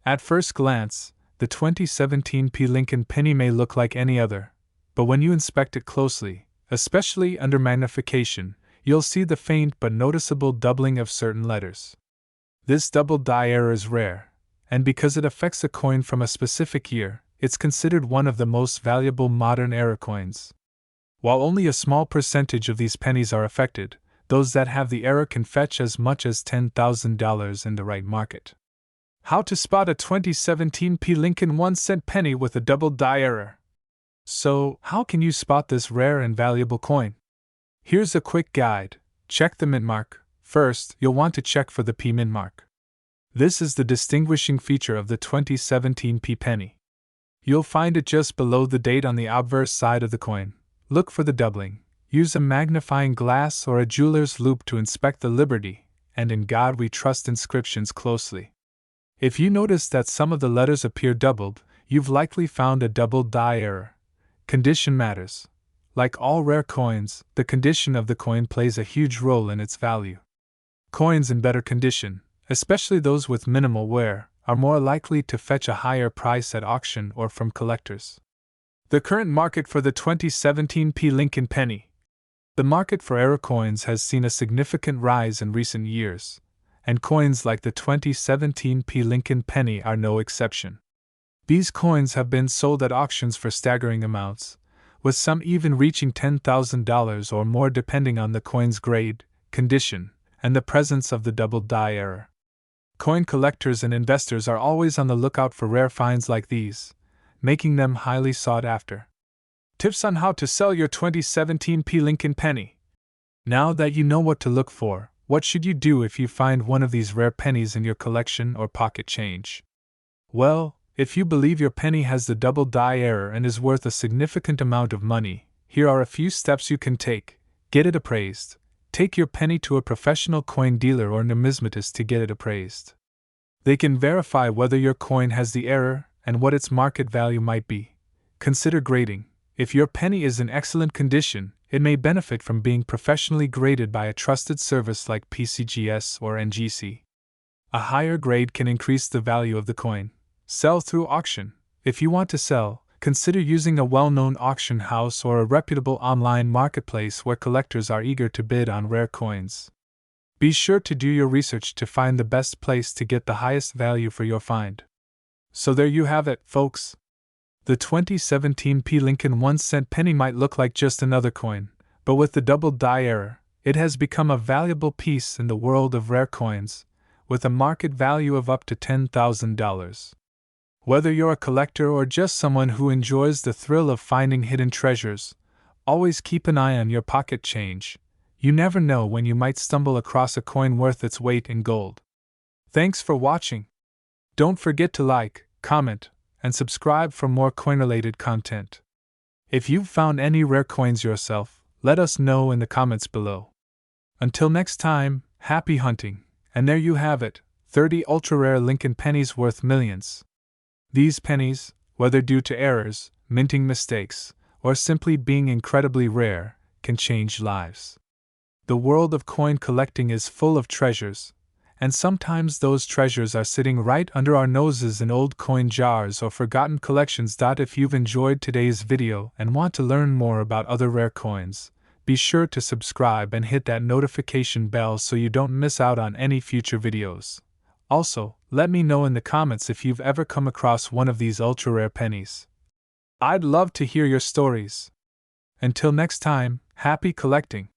At first glance, the 2017 P Lincoln penny may look like any other, but when you inspect it closely, especially under magnification, you'll see the faint but noticeable doubling of certain letters. This double die error is rare, and because it affects a coin from a specific year, it's considered one of the most valuable modern error coins. While only a small percentage of these pennies are affected, those that have the error can fetch as much as $10,000 in the right market. How to spot a 2017 P. Lincoln 1-cent penny with a double die error. So, how can you spot this rare and valuable coin? Here's a quick guide. Check the mint mark. First, you'll want to check for the P mint mark. This is the distinguishing feature of the 2017 P penny. You'll find it just below the date on the obverse side of the coin. Look for the doubling. Use a magnifying glass or a jeweler's loupe to inspect the Liberty and In God We Trust inscriptions closely. If you notice that some of the letters appear doubled, you've likely found a double die error. Condition matters. Like all rare coins, the condition of the coin plays a huge role in its value. Coins in better condition, especially those with minimal wear, are more likely to fetch a higher price at auction or from collectors. The current market for the 2017 P. Lincoln penny. The market for error coins has seen a significant rise in recent years, and coins like the 2017 P. Lincoln penny are no exception. These coins have been sold at auctions for staggering amounts, with some even reaching $10,000 or more depending on the coin's grade, condition, and the presence of the double die error. Coin collectors and investors are always on the lookout for rare finds like these, making them highly sought after. Tips on how to sell your 2017 P. Lincoln penny. Now that you know what to look for, what should you do if you find one of these rare pennies in your collection or pocket change? Well, if you believe your penny has the double die error and is worth a significant amount of money, here are a few steps you can take. Get it appraised. Take your penny to a professional coin dealer or numismatist to get it appraised. They can verify whether your coin has the error and what its market value might be. Consider grading. If your penny is in excellent condition, it may benefit from being professionally graded by a trusted service like PCGS or NGC. A higher grade can increase the value of the coin. Sell through auction. If you want to sell, consider using a well-known auction house or a reputable online marketplace where collectors are eager to bid on rare coins. Be sure to do your research to find the best place to get the highest value for your find. So there you have it, folks. The 2017 P. Lincoln 1-cent penny might look like just another coin, but with the double die error, it has become a valuable piece in the world of rare coins, with a market value of up to $10,000. Whether you're a collector or just someone who enjoys the thrill of finding hidden treasures, always keep an eye on your pocket change. You never know when you might stumble across a coin worth its weight in gold. Thanks for watching. Don't forget to like, comment, and subscribe for more coin-related content. If you've found any rare coins yourself, let us know in the comments below. Until next time, happy hunting, and there you have it, 30 ultra-rare Lincoln pennies worth millions. These pennies, whether due to errors, minting mistakes, or simply being incredibly rare, can change lives. The world of coin collecting is full of treasures, and sometimes those treasures are sitting right under our noses in old coin jars or forgotten collections. If you've enjoyed today's video and want to learn more about other rare coins, be sure to subscribe and hit that notification bell so you don't miss out on any future videos. Also, let me know in the comments if you've ever come across one of these ultra-rare pennies. I'd love to hear your stories. Until next time, happy collecting!